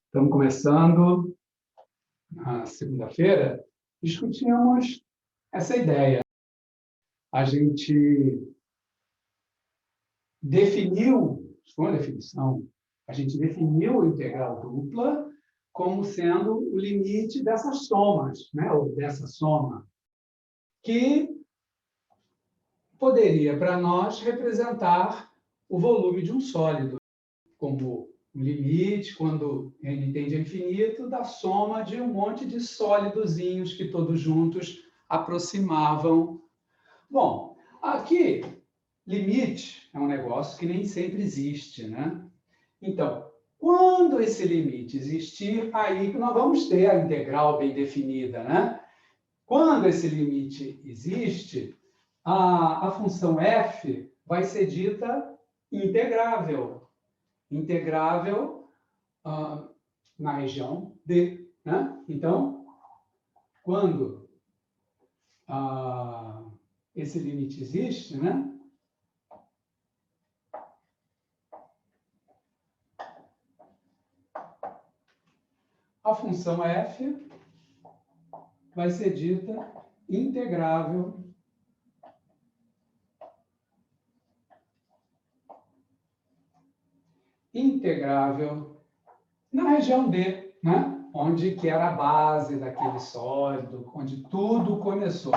Estamos começando, na segunda-feira, discutimos essa ideia. A gente definiu, foi a definição, a gente definiu a integral dupla como sendo o limite dessas somas, né? Ou dessa soma, que poderia, para nós, representar o volume de um sólido, como um limite, quando n tende a infinito, da soma de um monte de sólidozinhos que todos juntos aproximavam. Bom, aqui, limite é um negócio que nem sempre existe, né? Então, quando esse limite existir, aí que nós vamos ter a integral bem definida, né? Quando esse limite existe, a função f vai ser dita integrável. Integrável na região D. Né? Então, quando esse limite existe, né? A função f vai ser dita integrável na região D, né? Onde que era a base daquele sólido, onde tudo começou.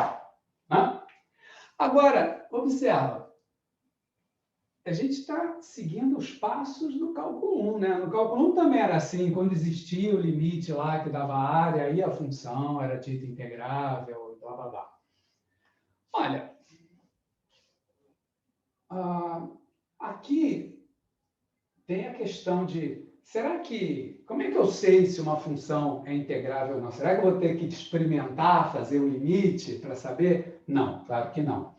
Né? Agora, observa, a gente está seguindo os passos do cálculo 1. Né? No cálculo 1 também era assim, quando existia o limite lá que dava área, aí a função era dita integrável, blá, blá, blá. Olha, aqui tem a questão de, como é que eu sei se uma função é integrável ou não? Será que eu vou ter que experimentar, fazer um limite para saber? Não, claro que não.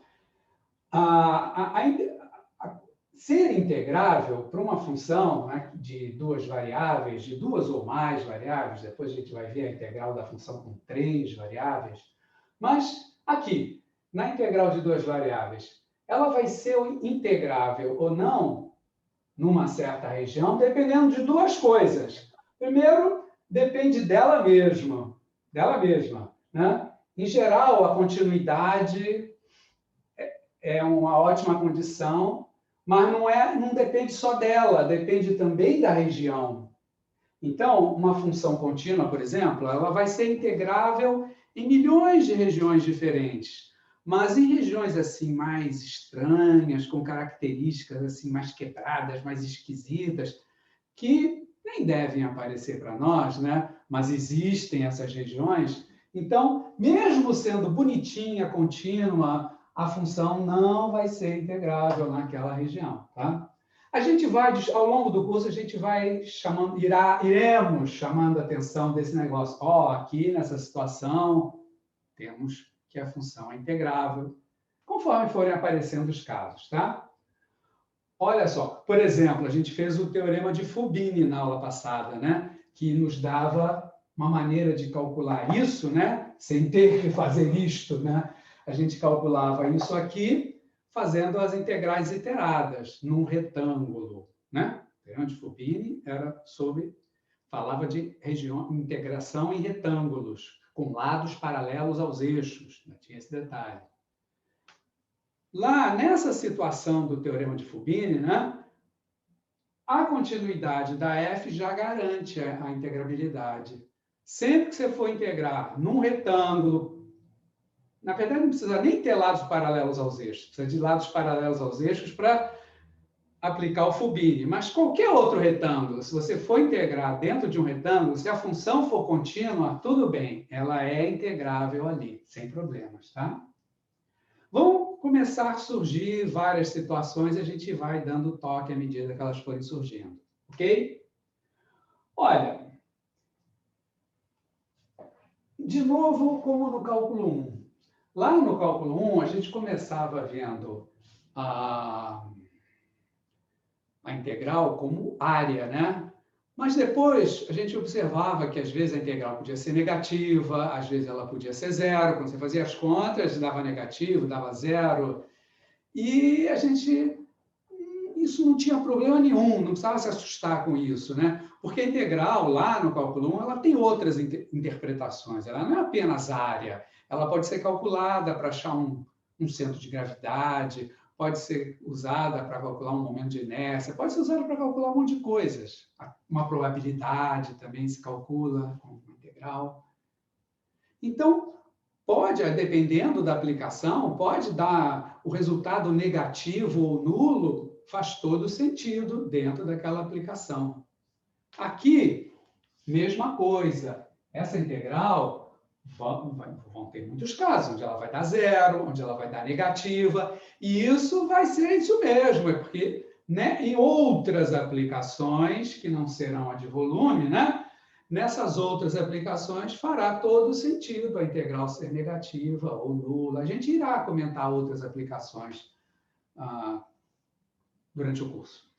Ser integrável para uma função, né, de duas variáveis, de duas ou mais variáveis, depois a gente vai ver a integral da função com 3 variáveis, mas aqui, na integral de duas variáveis, ela vai ser integrável ou não numa certa região, dependendo de duas coisas. Primeiro, depende dela mesma. Né? Em geral, a continuidade é uma ótima condição, mas não depende só dela, depende também da região. Então, uma função contínua, por exemplo, ela vai ser integrável em milhões de regiões diferentes. Mas em regiões assim mais estranhas, com características assim mais quebradas, mais esquisitas, que nem devem aparecer para nós, né? Mas existem essas regiões. Então, mesmo sendo bonitinha, contínua, a função não vai ser integrável naquela região, tá? A gente vai, ao longo do curso, a gente vai iremos chamando a atenção desse negócio. Aqui nessa situação, temos que a função é integrável, conforme forem aparecendo os casos, tá? Olha só, por exemplo, a gente fez o teorema de Fubini na aula passada, né? Que nos dava uma maneira de calcular isso, né? Sem ter que fazer isto, né? A gente calculava isso aqui, fazendo as integrais iteradas num retângulo, né? O teorema de Fubini falava de integração em retângulos, com lados paralelos aos eixos, né? Tinha esse detalhe. Lá, nessa situação do teorema de Fubini, né, a continuidade da f já garante a integrabilidade. Sempre que você for integrar num retângulo, na verdade não precisa nem ter lados paralelos aos eixos, precisa de lados paralelos aos eixos para aplicar o Fubini. Mas qualquer outro retângulo, se você for integrar dentro de um retângulo, se a função for contínua, tudo bem, ela é integrável ali, sem problemas, tá? Vão começar a surgir várias situações e a gente vai dando toque à medida que elas forem surgindo, ok? Olha, de novo, como no cálculo 1. Lá no cálculo 1, a gente começava vendo a integral como área, né? Mas depois a gente observava que às vezes a integral podia ser negativa, às vezes ela podia ser zero. Quando você fazia as contas, dava negativo, dava zero. E isso isso não tinha problema nenhum, não precisava se assustar com isso, né? Porque a integral, lá no cálculo 1, ela tem outras interpretações, ela não é apenas área, ela pode ser calculada para achar um centro de gravidade, pode ser usada para calcular um momento de inércia, pode ser usada para calcular um monte de coisas. Uma probabilidade também se calcula com integral. Então, pode, dependendo da aplicação, pode dar o resultado negativo ou nulo, faz todo sentido dentro daquela aplicação. Aqui, mesma coisa. Essa integral vão ter muitos casos, onde ela vai dar zero, onde ela vai dar negativa, e isso vai ser isso mesmo, é porque, né, em outras aplicações, que não serão a de volume, né? Nessas outras aplicações, fará todo sentido a integral ser negativa ou nula. A gente irá comentar outras aplicações durante o curso.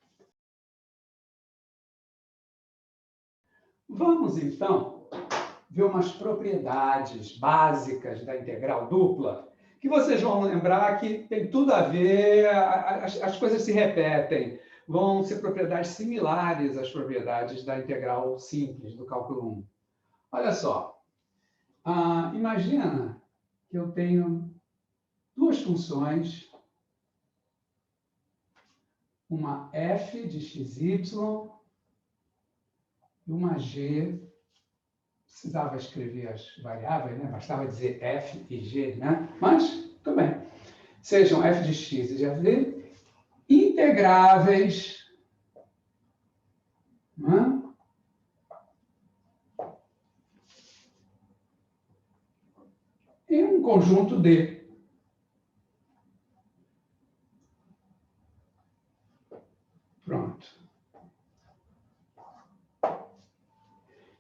Vamos, então, ver umas propriedades básicas da integral dupla, que vocês vão lembrar que tem tudo a ver, as coisas se repetem. Vão ser propriedades similares às propriedades da integral simples do cálculo 1. Olha só, imagina que eu tenho duas funções, uma f de xy e uma g. Precisava escrever as variáveis, né? Bastava dizer f e g, né? Mas, tudo bem. Sejam f de x e de f de integráveis, né? Em um conjunto D. Pronto.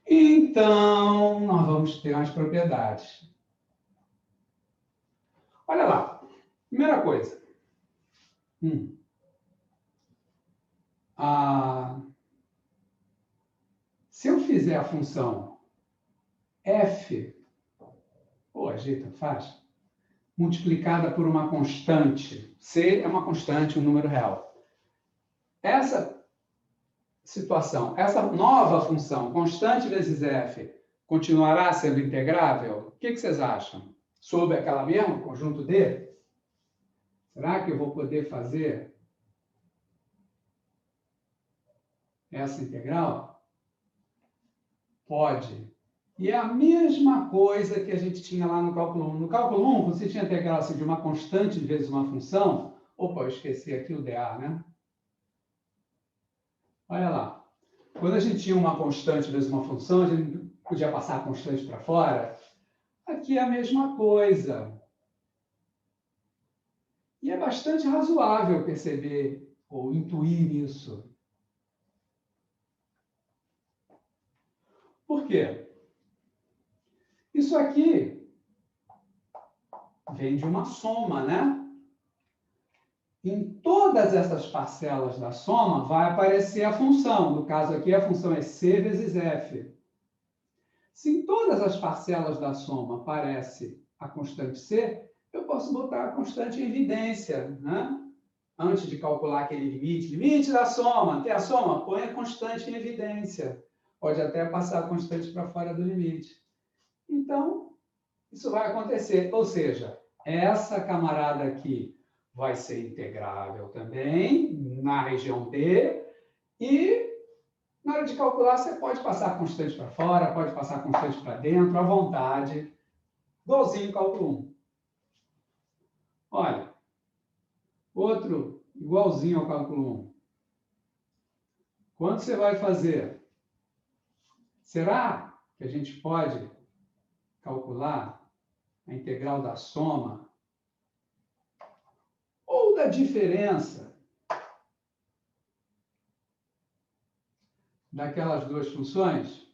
Então, nós vamos ter umas propriedades. Olha lá. Primeira coisa. Se eu fizer a função f, ou a g tanto faz, multiplicada por uma constante, c é uma constante, um número real. Essa situação, essa nova função, constante vezes f, continuará sendo integrável? O que vocês acham? Sobre aquela mesma conjunto D? Será que eu vou poder fazer essa integral? Pode. E é a mesma coisa que a gente tinha lá no cálculo 1. No cálculo 1, você tinha integral assim, de uma constante vezes uma função. Opa, eu esqueci aqui o dA, né? Olha lá. Quando a gente tinha uma constante vezes uma função, a gente podia passar a constante para fora. Aqui é a mesma coisa. E é bastante razoável perceber ou intuir isso. Por quê? Isso aqui vem de uma soma, né? Em todas essas parcelas da soma vai aparecer a função. No caso aqui, a função é c vezes f. Se em todas as parcelas da soma aparece a constante c, eu posso botar a constante em evidência, né? Antes de calcular aquele limite. Limite da soma. Tem a soma? Põe a constante em evidência. Pode até passar a constante para fora do limite. Então, isso vai acontecer. Ou seja, essa camarada aqui vai ser integrável também, na região D, e na hora de calcular, você pode passar a constante para fora, pode passar a constante para dentro, à vontade, igualzinho ao cálculo 1. Olha, outro igualzinho ao cálculo 1. Quanto você vai fazer? Será que a gente pode calcular a integral da soma ou da diferença daquelas duas funções?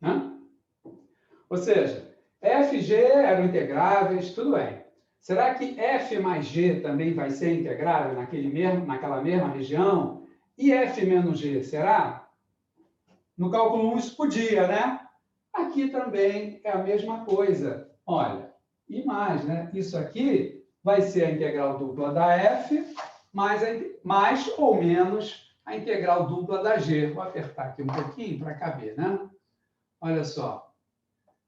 Hã? Ou seja, f e g eram integráveis, tudo bem. Será que f mais g também vai ser integrável naquela mesma região? E f menos g, será? No cálculo 1 isso podia, né? Aqui também é a mesma coisa. Olha, e mais, né? Isso aqui vai ser a integral dupla da f mais ou menos a integral dupla da g. Vou apertar aqui um pouquinho para caber, né? Olha só.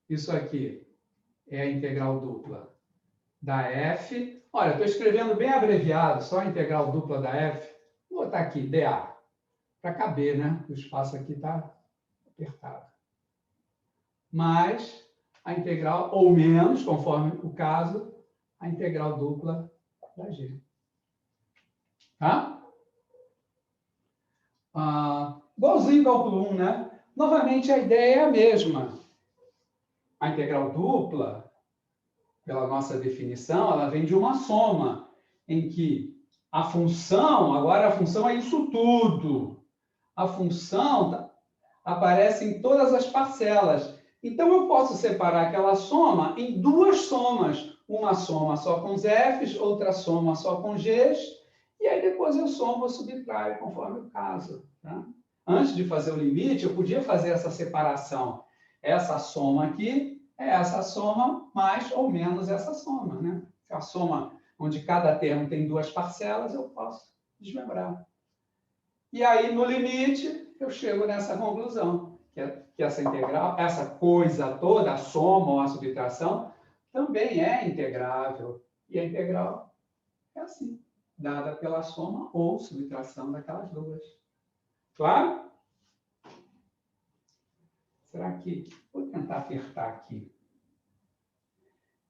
Isso aqui é a integral dupla da f. Olha, estou escrevendo bem abreviado, só a integral dupla da f. Vou botar aqui, dA, para caber, né? O espaço aqui está apertado. Mais a integral, ou menos, conforme o caso, a integral dupla da g. Tá? Igualzinho ao cálculo 1, né? Novamente, a ideia é a mesma. A integral dupla, pela nossa definição, ela vem de uma soma, em que a função, agora a função é isso tudo. A função aparece em todas as parcelas. Então, eu posso separar aquela soma em duas somas. Uma soma só com os f's, outra soma só com g's, e aí depois eu somo ou subtraio, conforme o caso. Tá? Antes de fazer o limite, eu podia fazer essa separação. Essa soma aqui é essa soma mais ou menos essa soma. Né? A soma onde cada termo tem duas parcelas, eu posso desmembrar. E aí, no limite, eu chego nessa conclusão, que essa integral, essa coisa toda, a soma ou a subtração, também é integrável. E a integral é assim, dada pela soma ou subtração daquelas duas. Claro? Será que... Vou tentar apertar aqui.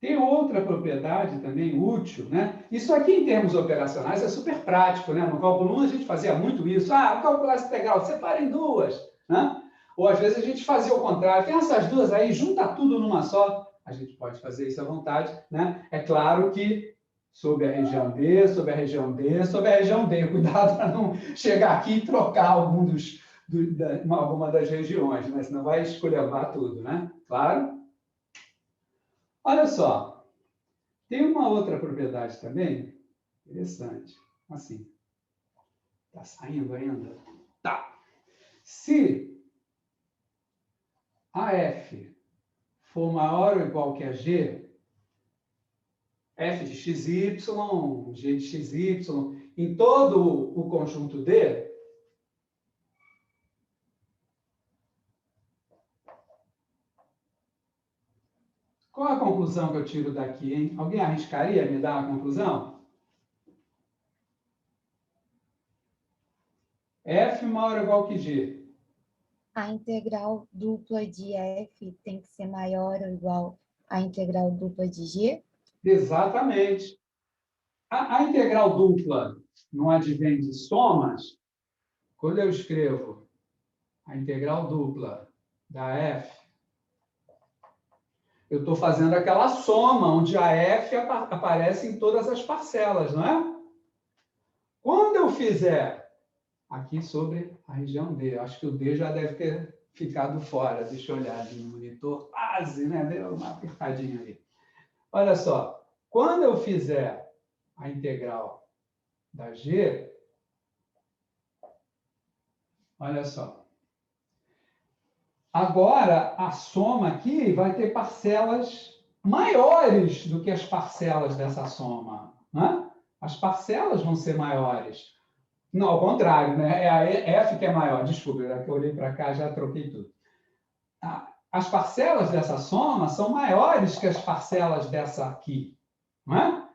Tem outra propriedade também útil, né? Isso aqui, em termos operacionais, é super prático, né? No cálculo 1, a gente fazia muito isso. Calcular essa integral, separa em duas, né? Ou, às vezes, a gente fazia o contrário. Tem essas duas aí, junta tudo numa só. A gente pode fazer isso à vontade, né? É claro que sobre a região D, sobre a região D, sobre a região D. Cuidado para não chegar aqui e trocar alguma das regiões, né? Senão vai esculhambar tudo, né? Claro. Olha só, tem uma outra propriedade também, interessante, assim, está saindo ainda? Tá. Se a f for maior ou igual que a g, f de xy, g de xy, em todo o conjunto D, qual a conclusão que eu tiro daqui, hein? Alguém arriscaria me dar a conclusão? F maior ou igual que G. A integral dupla de f tem que ser maior ou igual à integral dupla de g? Exatamente. A integral dupla não advém de somas. Quando eu escrevo a integral dupla da f, eu estou fazendo aquela soma onde a f aparece em todas as parcelas, não é? Quando eu fizer aqui sobre a região D, acho que o D já deve ter ficado fora. Deixa eu olhar ali no monitor. Quase, né? Deu uma apertadinha ali. Olha só. Quando eu fizer a integral da G, olha só. Agora, a soma aqui vai ter parcelas maiores do que as parcelas dessa soma. Né? As parcelas vão ser maiores. Não, ao contrário, né? É a F que é maior. Desculpa, eu olhei para cá já troquei tudo. As parcelas dessa soma são maiores que as parcelas dessa aqui. Não é?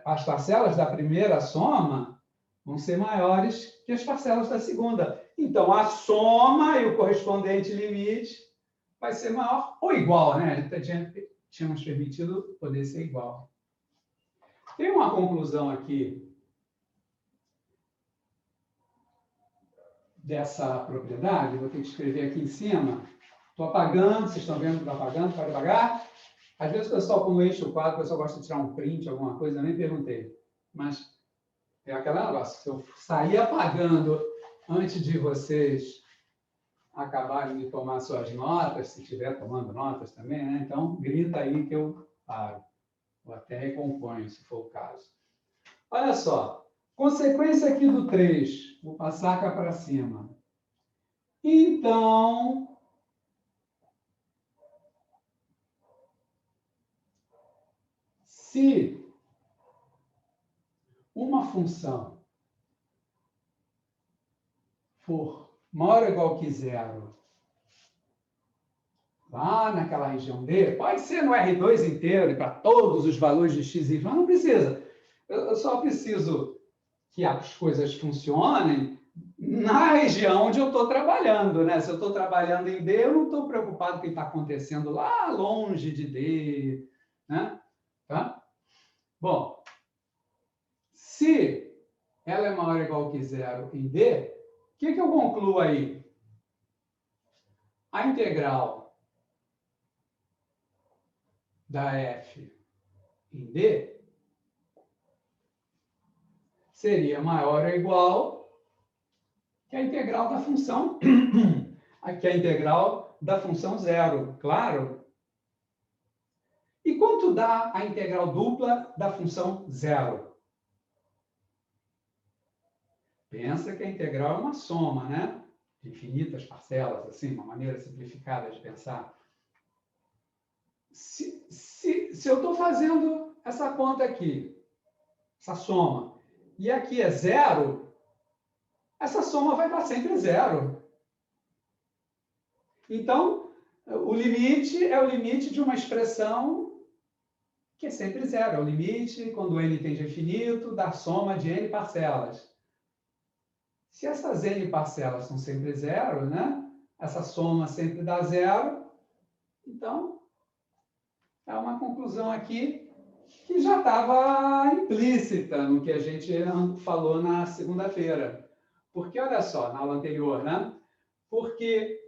As parcelas da primeira soma vão ser maiores que as parcelas da segunda. Então, a soma e o correspondente limite vai ser maior ou igual, né? A gente tínhamos permitido poder ser igual. Tem uma conclusão aqui dessa propriedade, vou ter que escrever aqui em cima. Estou apagando, vocês estão vendo que estou apagando, pode apagar? Às vezes o pessoal, quando enche o quadro, o pessoal gosta de tirar um print, alguma coisa, eu nem perguntei. Mas é aquele negócio, se eu sair apagando antes de vocês acabarem de tomar suas notas, se estiver tomando notas também, né? Então, grita aí que eu paro. Ou até recomponho, se for o caso. Olha só, consequência aqui do 3. Vou passar cá para cima. Então, Se uma função for maior ou igual que zero, lá naquela região D, pode ser no R2 inteiro e para todos os valores de x e y, não precisa. Eu só preciso que as coisas funcionem na região onde eu estou trabalhando, né? Se eu estou trabalhando em D, eu não estou preocupado com o que está acontecendo lá longe de D, né? Tá? Bom, se ela é maior ou igual que zero em D, o que eu concluo aí? A integral da f em D seria maior ou igual que a integral da função, que a integral da função zero, claro. E quanto dá a integral dupla da função zero? Pensa que a integral é uma soma, né? De infinitas parcelas, assim, uma maneira simplificada de pensar. Se eu estou fazendo essa conta aqui, essa soma, e aqui é zero, essa soma vai dar sempre zero. Então, o limite é o limite de uma expressão que é sempre zero. É o limite, quando n tende a infinito, da soma de n parcelas. Se essas n parcelas são sempre zero, né? Essa soma sempre dá zero. Então, é uma conclusão aqui que já estava implícita no que a gente falou na segunda-feira. Porque, olha só, na aula anterior, né? Porque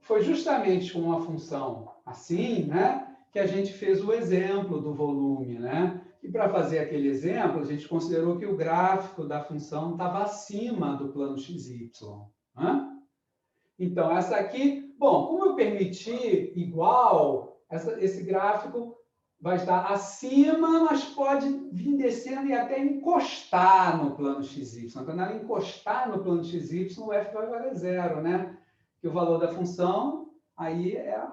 foi justamente com uma função assim, né, que a gente fez o exemplo do volume, né? E para fazer aquele exemplo, a gente considerou que o gráfico da função estava acima do plano XY. Né? Então, essa aqui, bom, como eu permiti igual, esse gráfico vai estar acima, mas pode vir descendo e até encostar no plano XY. Quando ela encostar no plano XY, o f vai valer zero, né? Que o valor da função aí é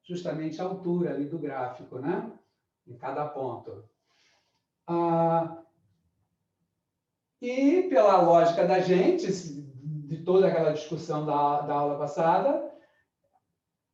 justamente a altura ali do gráfico, né? Em cada ponto. E pela lógica da gente, de toda aquela discussão da aula passada,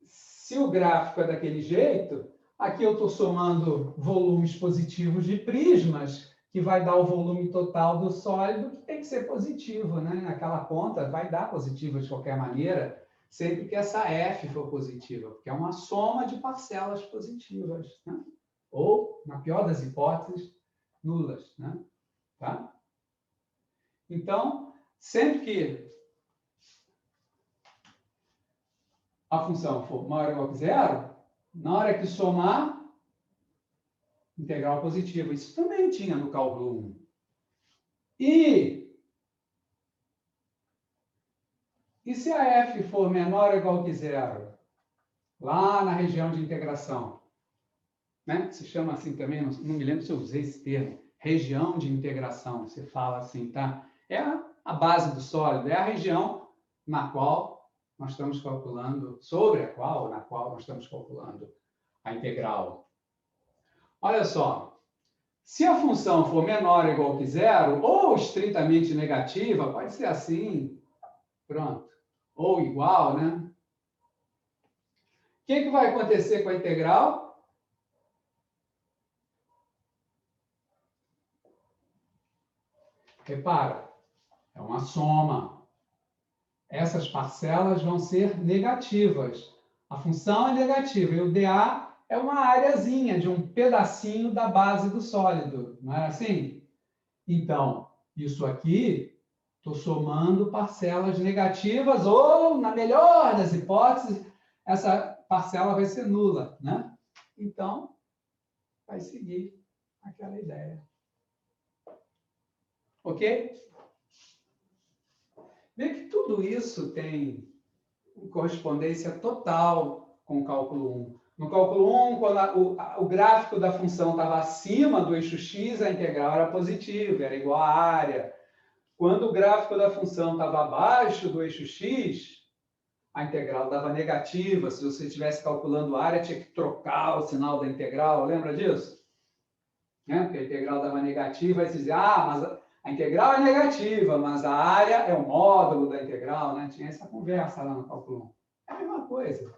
se o gráfico é daquele jeito, aqui eu estou somando volumes positivos de prismas, que vai dar o volume total do sólido, que tem que ser positivo, né? Aquela conta vai dar positivo de qualquer maneira, sempre que essa f for positiva, porque é uma soma de parcelas positivas, né? Ou, na pior das hipóteses, nulas, né? Tá? Então, sempre que a função for maior ou igual que zero, na hora que somar, integral positiva. Isso também tinha no cálculo 1. E se a f for menor ou igual que zero? Lá na região de integração. Né? Se chama assim também, não me lembro se eu usei esse termo. Região de integração, se fala assim, tá? É a base do sólido, é a região na qual nós estamos calculando, sobre a qual, na qual nós estamos calculando a integral. Olha só, se a função for menor ou igual que zero, ou estritamente negativa, pode ser assim, pronto, ou igual, né? O que vai acontecer com a integral? Repara, é uma soma. Essas parcelas vão ser negativas. A função é negativa e o dA é uma areazinha de um pedacinho da base do sólido. Não é assim? Então, isso aqui, estou somando parcelas negativas ou, na melhor das hipóteses, essa parcela vai ser nula, né? Então, vai seguir aquela ideia. Ok? Vê que tudo isso tem correspondência total com o cálculo 1. No cálculo 1, quando o gráfico da função estava acima do eixo x, a integral era positiva, era igual à área. Quando o gráfico da função estava abaixo do eixo x, a integral dava negativa. Se você estivesse calculando a área, tinha que trocar o sinal da integral. Lembra disso? né? Porque a integral dava negativa, aí você dizia, ah, mas a integral é negativa, mas a área é o módulo da integral, né? Tinha essa conversa lá no cálculo 1. É a mesma coisa.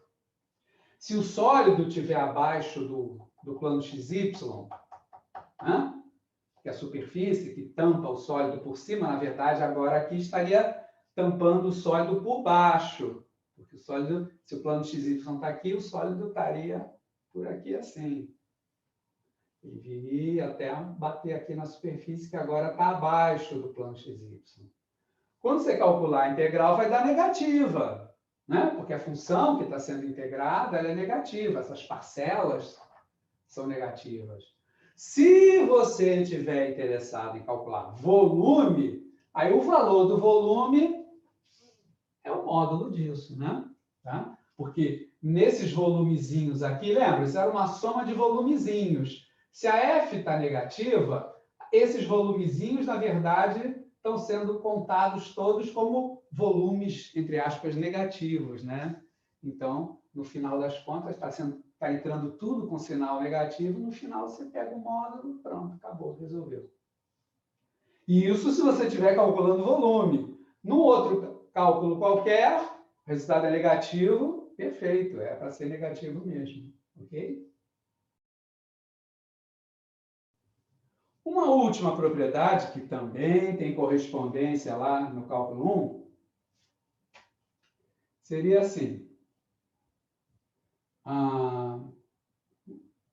Se o sólido estiver abaixo do plano XY, né? Que é a superfície que tampa o sólido por cima, na verdade, agora aqui estaria tampando o sólido por baixo. Porque o sólido, se o plano XY está aqui, o sólido estaria por aqui assim. E viria até bater aqui na superfície, que agora está abaixo do plano XY. Quando você calcular a integral, vai dar negativa, né? Porque a função que está sendo integrada ela é negativa, essas parcelas são negativas. Se você estiver interessado em calcular volume, aí o valor do volume é o módulo disso, né? Tá? Porque nesses volumezinhos aqui, lembra, isso era uma soma de volumezinhos. Se a F está negativa, esses volumezinhos, na verdade, estão sendo contados todos como volumes, entre aspas, negativos, né? Então, no final das contas, está entrando tudo com sinal negativo, no final você pega o módulo, pronto, acabou, resolveu. E isso se você estiver calculando volume. No outro cálculo qualquer, o resultado é negativo, perfeito, é para ser negativo mesmo, ok? Uma última propriedade, que também tem correspondência lá no cálculo 1, seria assim.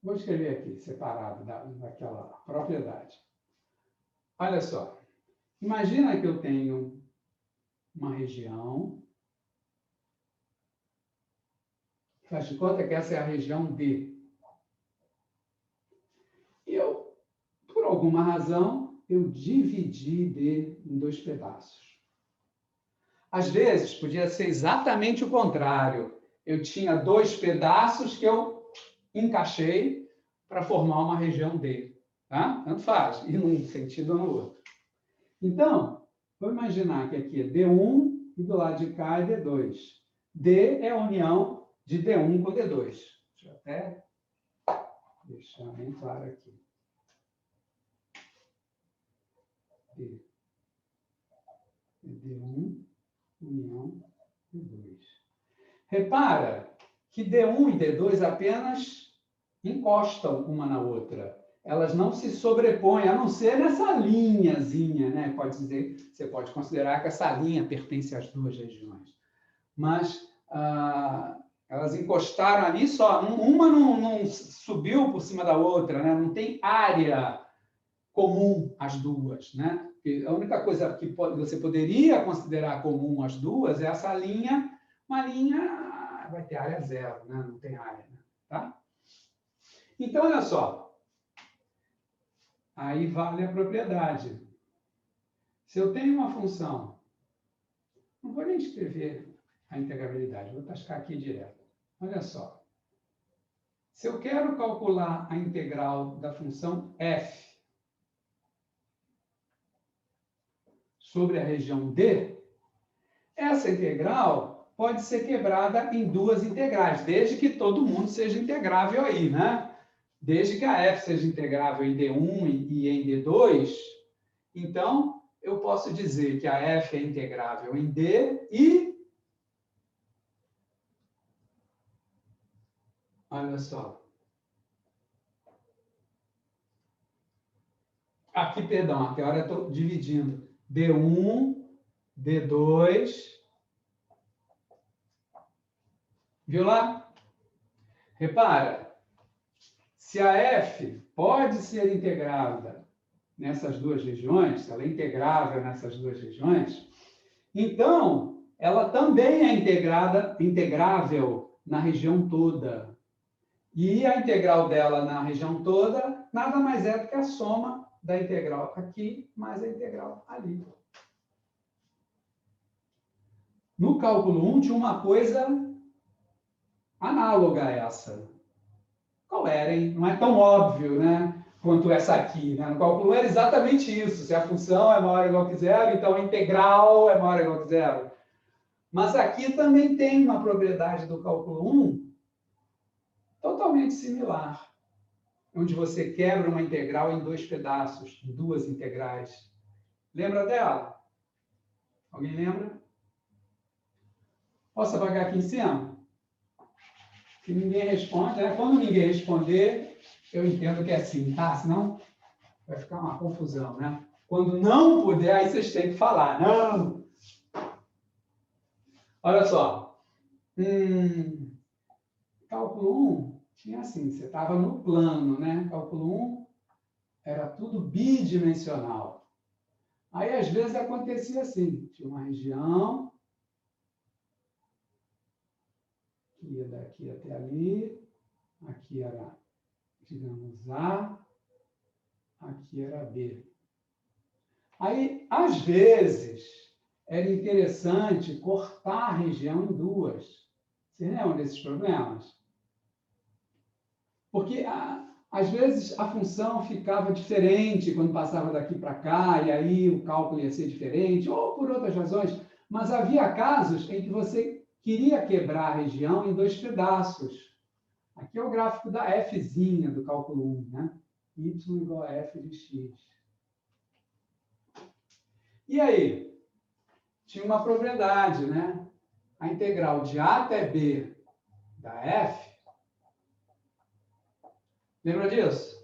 Vou escrever aqui, separado daquela propriedade. Olha só. Imagina que eu tenho uma região. Faz de conta que essa é a região D. E eu, por alguma razão, eu dividi D em 2 pedaços. Às vezes, podia ser exatamente o contrário. Eu tinha 2 pedaços que eu encaixei para formar uma região D. Tá? Tanto faz, ir num sentido ou no outro. Então, vou imaginar que aqui é D1 e do lado de cá é D2. D é a união de D1 com D2. Deixa eu até deixar bem claro aqui. D. D1, união D2. Repara que D1 e D2 apenas encostam uma na outra. Elas não se sobrepõem, a não ser nessa linhazinha, né? Pode dizer, você pode considerar que essa linha pertence às 2 regiões. Mas elas encostaram ali só, uma não subiu por cima da outra, né? Não tem área comum às duas, né? Porque a única coisa que você poderia considerar comum às duas é essa linha, uma linha vai ter área zero, né? Não tem área, né? Tá? Então, olha só. Aí vale a propriedade. Se eu tenho uma função, não vou nem escrever a integrabilidade, vou tascar aqui direto. Olha só. Se eu quero calcular a integral da função f sobre a região D, essa integral pode ser quebrada em 2 integrais, desde que todo mundo seja integrável aí, né? Desde que a f seja integrável em D1 e em D2, então eu posso dizer que a f é integrável em D e... Olha só. Aqui, perdão, aqui agora eu estou dividindo. D1, D2. Viu lá? Repara, se a f pode ser integrada nessas 2 regiões, se ela é integrável nessas 2 regiões, então ela também é integrável na região toda. E a integral dela na região toda nada mais é do que a soma da integral aqui mais a integral ali. No cálculo 1 tinha uma coisa análoga a essa. Qual era, hein? Não é tão óbvio, né, quanto essa aqui. Né? No cálculo 1 era exatamente isso. Se a função é maior ou igual que zero, então a integral é maior ou igual que zero. Mas aqui também tem uma propriedade do cálculo 1 totalmente similar. onde você quebra uma integral em dois pedaços, em duas integrais. Lembra dela? Alguém lembra? Posso apagar aqui em cima? Se ninguém responde, né? Quando ninguém responder, eu entendo que é assim, tá? Senão vai ficar uma confusão, né? Quando não puder, aí vocês têm que falar. Não! Olha só. Cálculo 1 tinha assim, você estava no plano, né? Cálculo 1 era tudo bidimensional. Aí, às vezes, acontecia assim, tinha uma região que ia daqui até ali, aqui era, digamos, A, aqui era B. Aí, às vezes, era interessante cortar a região em duas. Vocês lembram desses problemas? Porque, às vezes, a função ficava diferente quando passava daqui para cá, e aí o cálculo ia ser diferente, ou por outras razões. Mas havia casos em que você queria quebrar a região em dois pedaços. Aqui é o gráfico da Fzinha do cálculo 1, né? Y igual a F de X. E aí? Tinha uma propriedade, né? A integral de A até B da F. Lembra disso?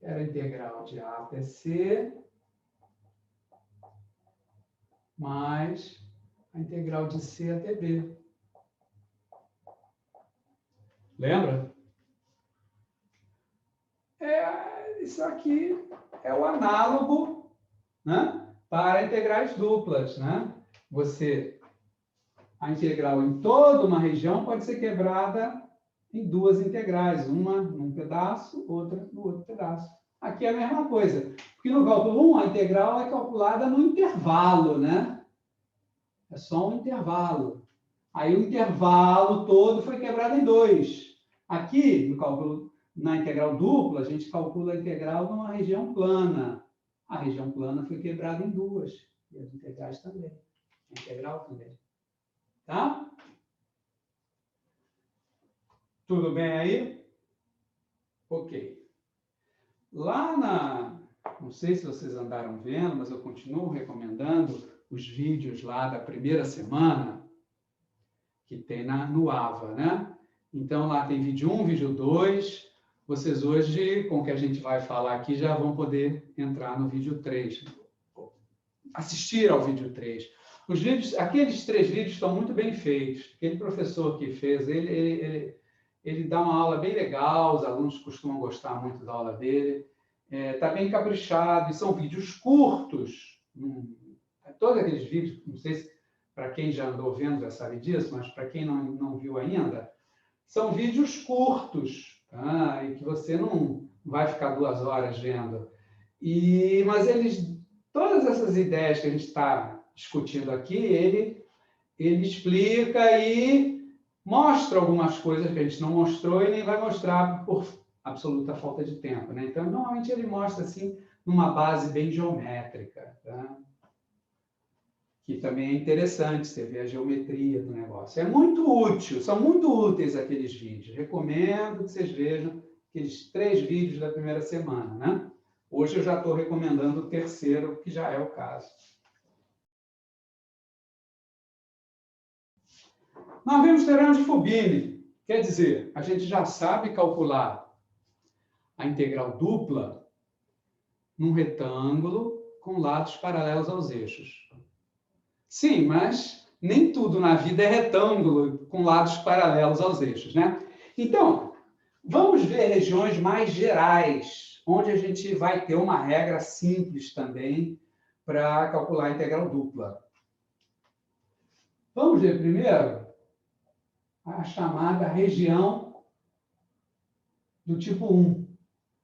Era a integral de A até C mais a integral de C até B. Lembra? Isso aqui é o análogo, né, para integrais duplas, né? A integral em toda uma região pode ser quebrada em duas integrais, uma num pedaço, outra no outro pedaço. Aqui é a mesma coisa, porque no cálculo 1 a integral é calculada no intervalo, né? É só um intervalo. Aí o intervalo todo foi quebrado em dois. Aqui, no cálculo, na integral dupla, a gente calcula a integral numa região plana. A região plana foi quebrada em duas. E as integrais também. A integral também. Tá? Tudo bem aí? Ok. Não sei se vocês andaram vendo, mas eu continuo recomendando os vídeos lá da primeira semana que tem no AVA, né? Então, lá tem vídeo 1, vídeo 2. Vocês hoje, com o que a gente vai falar aqui, já vão poder entrar no vídeo 3. Assistir ao vídeo 3. Aqueles 3 vídeos estão muito bem feitos. Aquele professor que fez, ele dá uma aula bem legal, os alunos costumam gostar muito da aula dele. Está bem caprichado, e são vídeos curtos. Todos aqueles vídeos, não sei se para quem já andou vendo já sabe disso, mas para quem não viu ainda, são vídeos curtos, tá? E que você não vai ficar 2 horas vendo. Mas todas essas ideias que a gente está discutindo aqui, ele explica e mostra algumas coisas que a gente não mostrou e nem vai mostrar por absoluta falta de tempo, né? Então, normalmente ele mostra assim numa base bem geométrica, tá? Que também é interessante você ver a geometria do negócio. É muito útil, são muito úteis aqueles vídeos. Recomendo que vocês vejam aqueles 3 vídeos da primeira semana, né? Hoje eu já estou recomendando o terceiro, que já é o caso. Nós vimos teorema de Fubini. Quer dizer, a gente já sabe calcular a integral dupla num retângulo com lados paralelos aos eixos. Sim, mas nem tudo na vida é retângulo com lados paralelos aos eixos, né? Então, vamos ver regiões mais gerais, onde a gente vai ter uma regra simples também para calcular a integral dupla. Vamos ver primeiro a chamada região do tipo 1,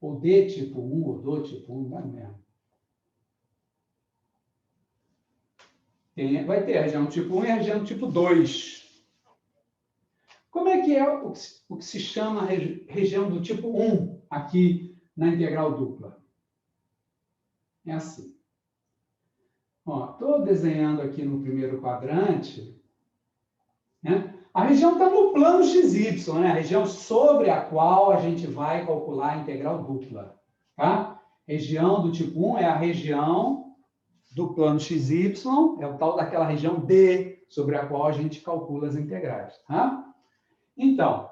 ou de tipo 1, ou do tipo 1, não é mesmo? Vai ter a região tipo 1 e a região tipo 2. Como é que é o que se chama região do tipo 1 aqui na integral dupla? É assim. Estou desenhando aqui no primeiro quadrante, né? A região está no plano XY, né? A região sobre a qual a gente vai calcular a integral dupla. Tá? Região do tipo 1 é a região do plano XY, é o tal daquela região D, sobre a qual a gente calcula as integrais. Tá? Então,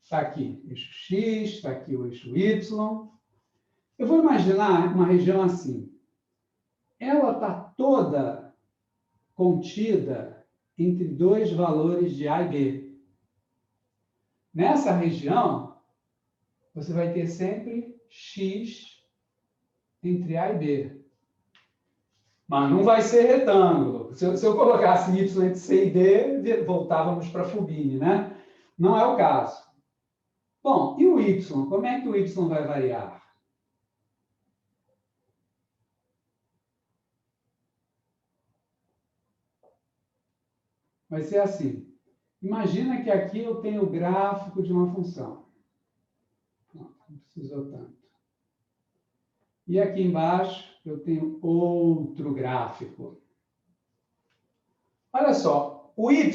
está aqui o eixo X, está aqui o eixo Y. Eu vou imaginar uma região assim. Ela está toda contida entre dois valores de A e B. Nessa região, você vai ter sempre x entre A e B. Mas não vai ser retângulo. Se eu colocasse y entre C e D, voltávamos para Fubini, né? Não é o caso. Bom, e o y? Como é que o y vai variar? Vai ser assim. Imagina que aqui eu tenho o gráfico de uma função. Não precisou tanto. E aqui embaixo eu tenho outro gráfico. Olha só, o y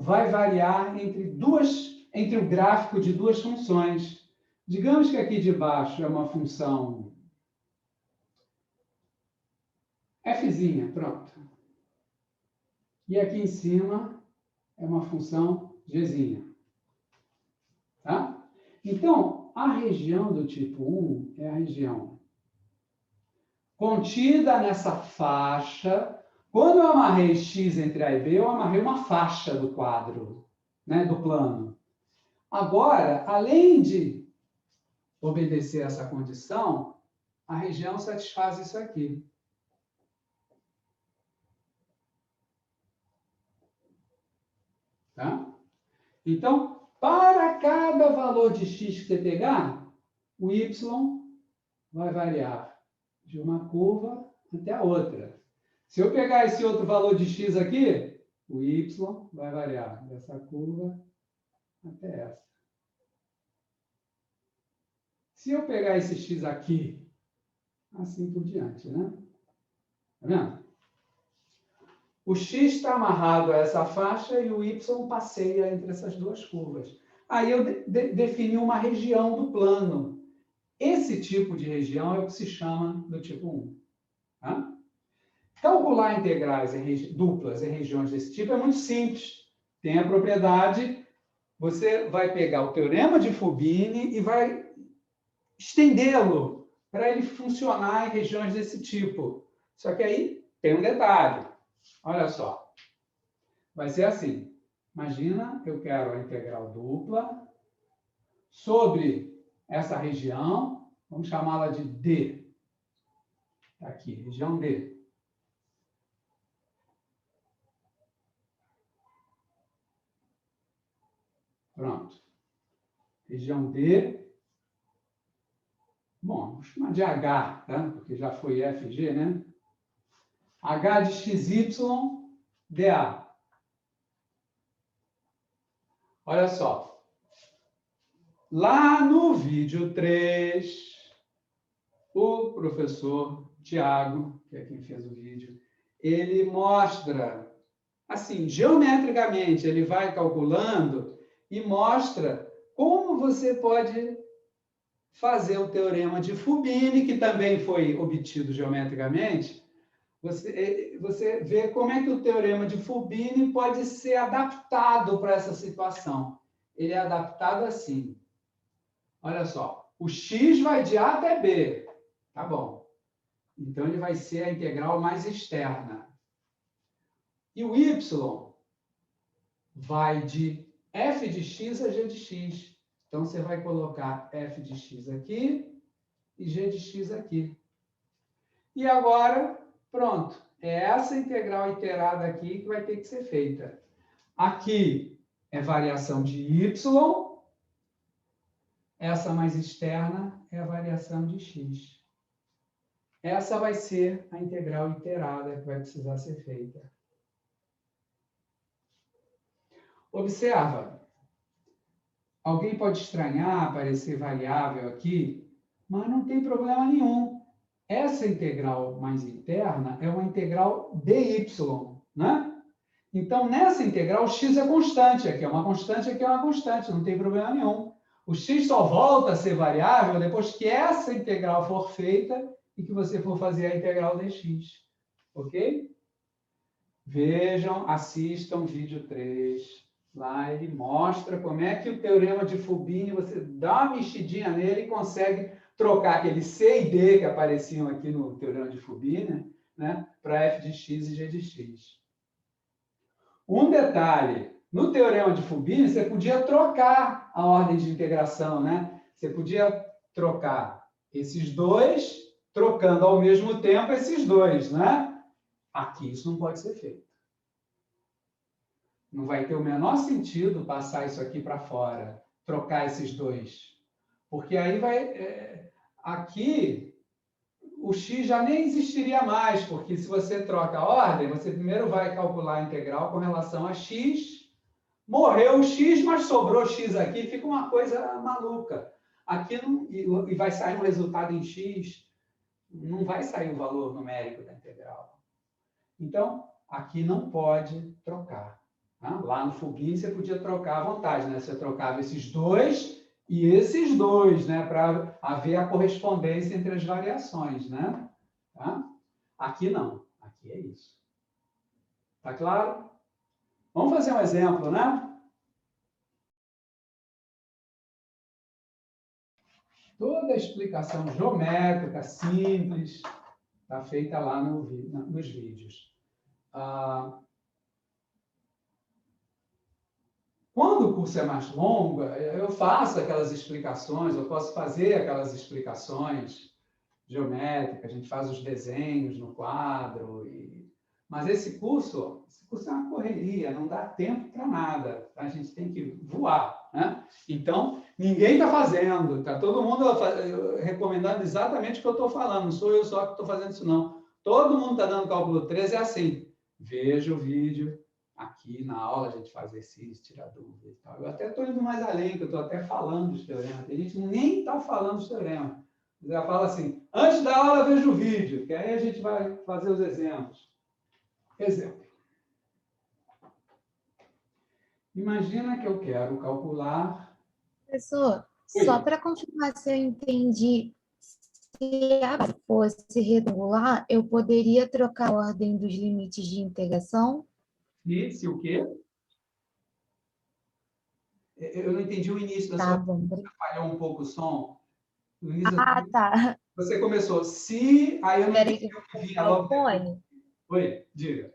vai variar entre o gráfico de duas funções. Digamos que aqui de baixo é uma função fzinha, pronto. E aqui em cima é uma função gzinha. Tá? Então, a região do tipo 1 é a região contida nessa faixa. Quando eu amarrei x entre A e B, eu amarrei uma faixa do quadro, né, do plano. Agora, além de obedecer essa condição, a região satisfaz isso aqui. Tá? Então, para cada valor de x que você pegar, o y vai variar de uma curva até a outra. Se eu pegar esse outro valor de x aqui, o y vai variar dessa curva até essa. Se eu pegar esse x aqui, assim por diante, né? Tá vendo? O x está amarrado a essa faixa e o y passeia entre essas duas curvas. Aí eu defini uma região do plano. Esse tipo de região é o que se chama do tipo 1. Tá? Calcular integrais duplas em regiões desse tipo é muito simples. Tem a propriedade, você vai pegar o teorema de Fubini e vai estendê-lo para ele funcionar em regiões desse tipo. Só que aí tem um detalhe. Olha só. Vai ser assim. Imagina, eu quero a integral dupla sobre essa região, vamos chamá-la de D. Tá aqui, região D. Pronto. Região D. Bom, vamos chamar de H, tá? Porque já foi FG, né? H de XY, DA. Olha só. Lá no vídeo 3, o professor Tiago, que é quem fez o vídeo, ele mostra, assim, geometricamente, ele vai calculando e mostra como você pode fazer o teorema de Fubini, que também foi obtido geometricamente. Você vê como é que o teorema de Fubini pode ser adaptado para essa situação. Ele é adaptado assim. Olha só, o x vai de A até B. Tá bom. Então, ele vai ser a integral mais externa. E o y vai de f de x a g de x. Então, você vai colocar f de x aqui e g de x aqui. E agora, pronto. É essa integral iterada aqui que vai ter que ser feita. Aqui é variação de y. Essa mais externa é a variação de x. Essa vai ser a integral iterada que vai precisar ser feita. Observa. Alguém pode estranhar aparecer variável aqui, mas não tem problema nenhum. Essa integral mais interna é uma integral dy, né? Então, nessa integral, o x é constante. Aqui é uma constante, aqui é uma constante. Não tem problema nenhum. O x só volta a ser variável depois que essa integral for feita e que você for fazer a integral dx. Ok? Vejam, assistam o vídeo 3. Lá ele mostra como é que o teorema de Fubini, você dá uma mexidinha nele e consegue trocar aquele C e D que apareciam aqui no teorema de Fubini, né, para f de x e g de x. Um detalhe, no teorema de Fubini, você podia trocar a ordem de integração, né? Você podia trocar esses dois, trocando ao mesmo tempo esses dois, né? Aqui isso não pode ser feito. Não vai ter o menor sentido passar isso aqui para fora, trocar esses dois. Porque aí vai... aqui, o x já nem existiria mais, porque se você troca a ordem, você primeiro vai calcular a integral com relação a x, morreu o x, mas sobrou x aqui, fica uma coisa maluca. Aqui não, e vai sair um resultado em x, não vai sair o valor numérico da integral. Então, aqui não pode trocar. Lá no Fubini você podia trocar à vontade, né? Você trocava esses dois e esses dois, né? Para haver a correspondência entre as variações, né? Tá? Aqui não. Aqui é isso. Tá claro? Vamos fazer um exemplo, né? Toda a explicação geométrica, simples, está feita lá nos vídeos. Quando o curso é mais longo, eu faço aquelas explicações, eu posso fazer aquelas explicações geométricas, a gente faz os desenhos no quadro. Mas esse curso é uma correria, não dá tempo para nada. A gente tem que voar, né? Então, ninguém está fazendo, está todo mundo recomendando exatamente o que eu estou falando, não sou eu só que estou fazendo isso, não. Todo mundo está dando cálculo 3, é assim, veja o vídeo. Aqui na aula a gente faz exercício, tira dúvida e tal. Eu até estou indo mais além, que eu estou até falando dos teoremas. Tem gente que nem está falando dos teoremas. Já fala assim, antes da aula veja o vídeo, que aí a gente vai fazer os exemplos. Exemplo. Imagina que eu quero calcular... Professor, só para confirmar se eu entendi, se a fosse retangular, eu poderia trocar a ordem dos limites de integração? E se o quê? Eu não entendi o início da Tá sua... bom. Falhou um pouco o som. Tá. Você começou, se... Aí eu não Espera aí entendi que eu o vou que vinha colocar o logo depois. fone. Oi, diga.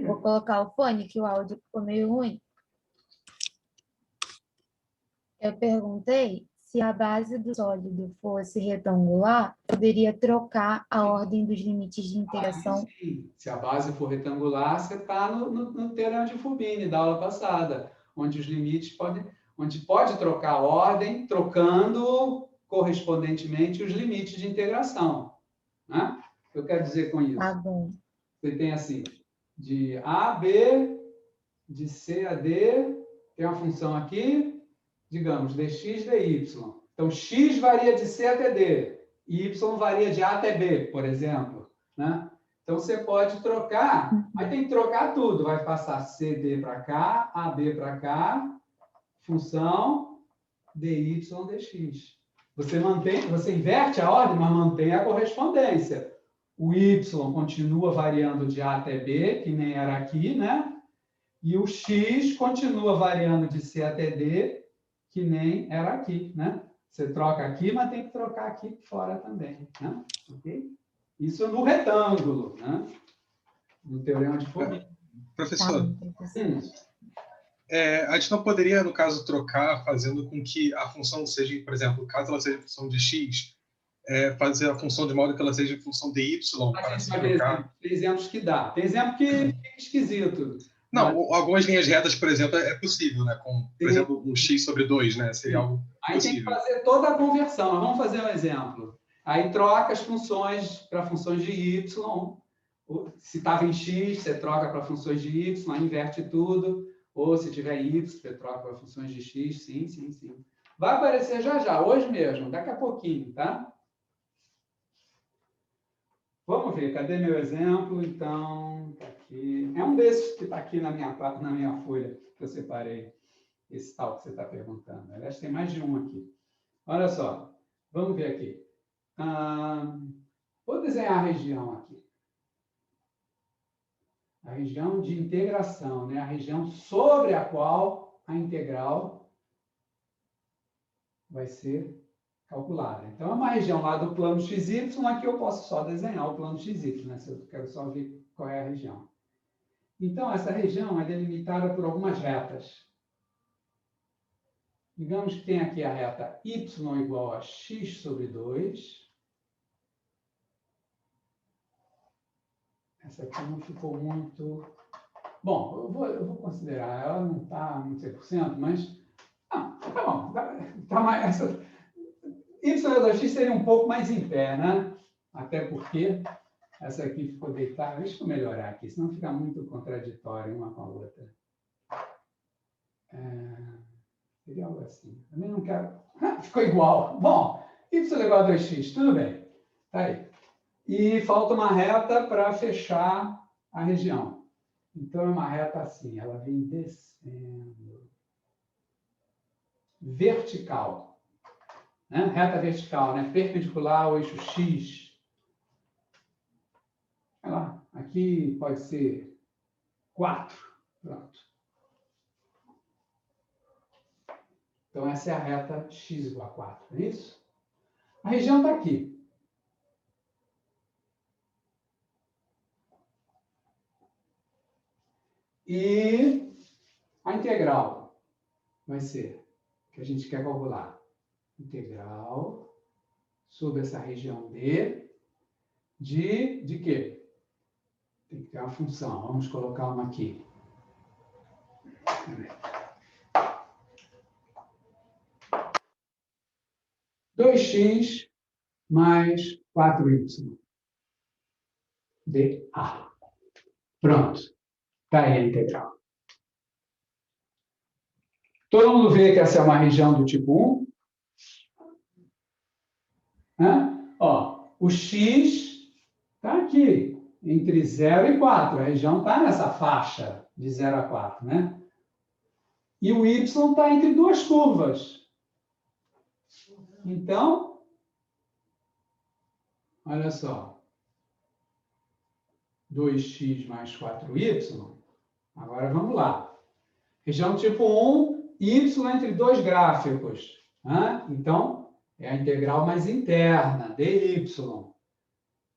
Vou colocar o fone, que o áudio ficou meio ruim. Eu perguntei se a base do sólido fosse retangular, poderia trocar a ordem dos limites de integração. Sim. Se a base for retangular, você está no teorema de Fubini, da aula passada, onde os limites onde pode trocar a ordem, trocando correspondentemente os limites de integração. Né? O que eu quero dizer com isso? Tá bom. Você tem assim, de A a B, de C a D, tem uma função aqui, digamos, dx, dy. Então, x varia de C até D, e y varia de A até B, por exemplo. Né? Então, você pode trocar, aí tem que trocar tudo, vai passar CD para cá, AB para cá, função dy, dx. Você inverte a ordem, mas mantém a correspondência. O y continua variando de A até B, que nem era aqui, né? E o x continua variando de C até D, que nem era aqui, né? Você troca aqui, mas tem que trocar aqui fora também, né? Ok? Isso no retângulo, né? No teorema de Fubini. Professor, a gente não poderia, no caso, trocar fazendo com que a função seja, por exemplo, caso ela seja função de x, fazer a função de modo que ela seja função de y para se trocar? Tem exemplos que dá. Tem exemplo que fica esquisito. Não, algumas linhas retas, por exemplo, é possível, né? Com, por exemplo, um x sobre 2, né? Seria algo Aí possível. tem que fazer toda a conversão. Mas vamos fazer um exemplo. Aí troca as funções para funções de y. Se estava em x, você troca para funções de y, aí inverte tudo. Ou se tiver y, você troca para funções de x. Sim, sim, sim. Vai aparecer já já, hoje mesmo, daqui a pouquinho, tá? vamos ver, cadê meu exemplo? Então, tá aqui. É um desses que está aqui na minha folha, que eu separei, esse tal que você está perguntando. Aliás, tem mais de um aqui. Olha só, vamos ver aqui. Vou desenhar a região aqui. A região de integração, né? A região sobre a qual a integral vai ser calculada. Então, é uma região lá do plano XY, aqui eu posso só desenhar o plano XY, né? Se eu quero só ver qual é a região. Então, essa região é delimitada por algumas retas. Digamos que tem aqui a reta y igual a x sobre 2. Essa aqui não ficou muito... Bom, eu vou considerar, ela não está muito 100%, mas... tá bom. Tá mais, y igual a x seria um pouco mais em pé, né? Até porque essa aqui ficou deitada. Deixa eu melhorar aqui, senão fica muito contraditório uma com a outra. Seria algo assim. Também não quero... ficou igual. Bom, y igual a 2x, tudo bem. Tá aí. E falta uma reta para fechar a região. Então, é uma reta assim, ela vem descendo. Vertical. Né? Reta vertical, né? Perpendicular ao eixo X. Olha lá, aqui pode ser 4. Pronto. Então, essa é a reta x igual a 4, não é isso? A região está aqui. E a integral vai ser, que a gente quer calcular, integral sobre essa região D de quê? Tem que ter uma função. Vamos colocar uma aqui. 2x mais 4y. dA. Pronto. Está aí a integral. Todo mundo vê que essa é uma região do tipo 1? Ó, o x está aqui, entre 0 e 4. A região está nessa faixa de 0 a 4, né? E o y está entre duas curvas. Então, olha só. 2x mais 4y. Agora vamos lá. Região tipo 1, y entre dois gráficos. Então, é a integral mais interna, dy.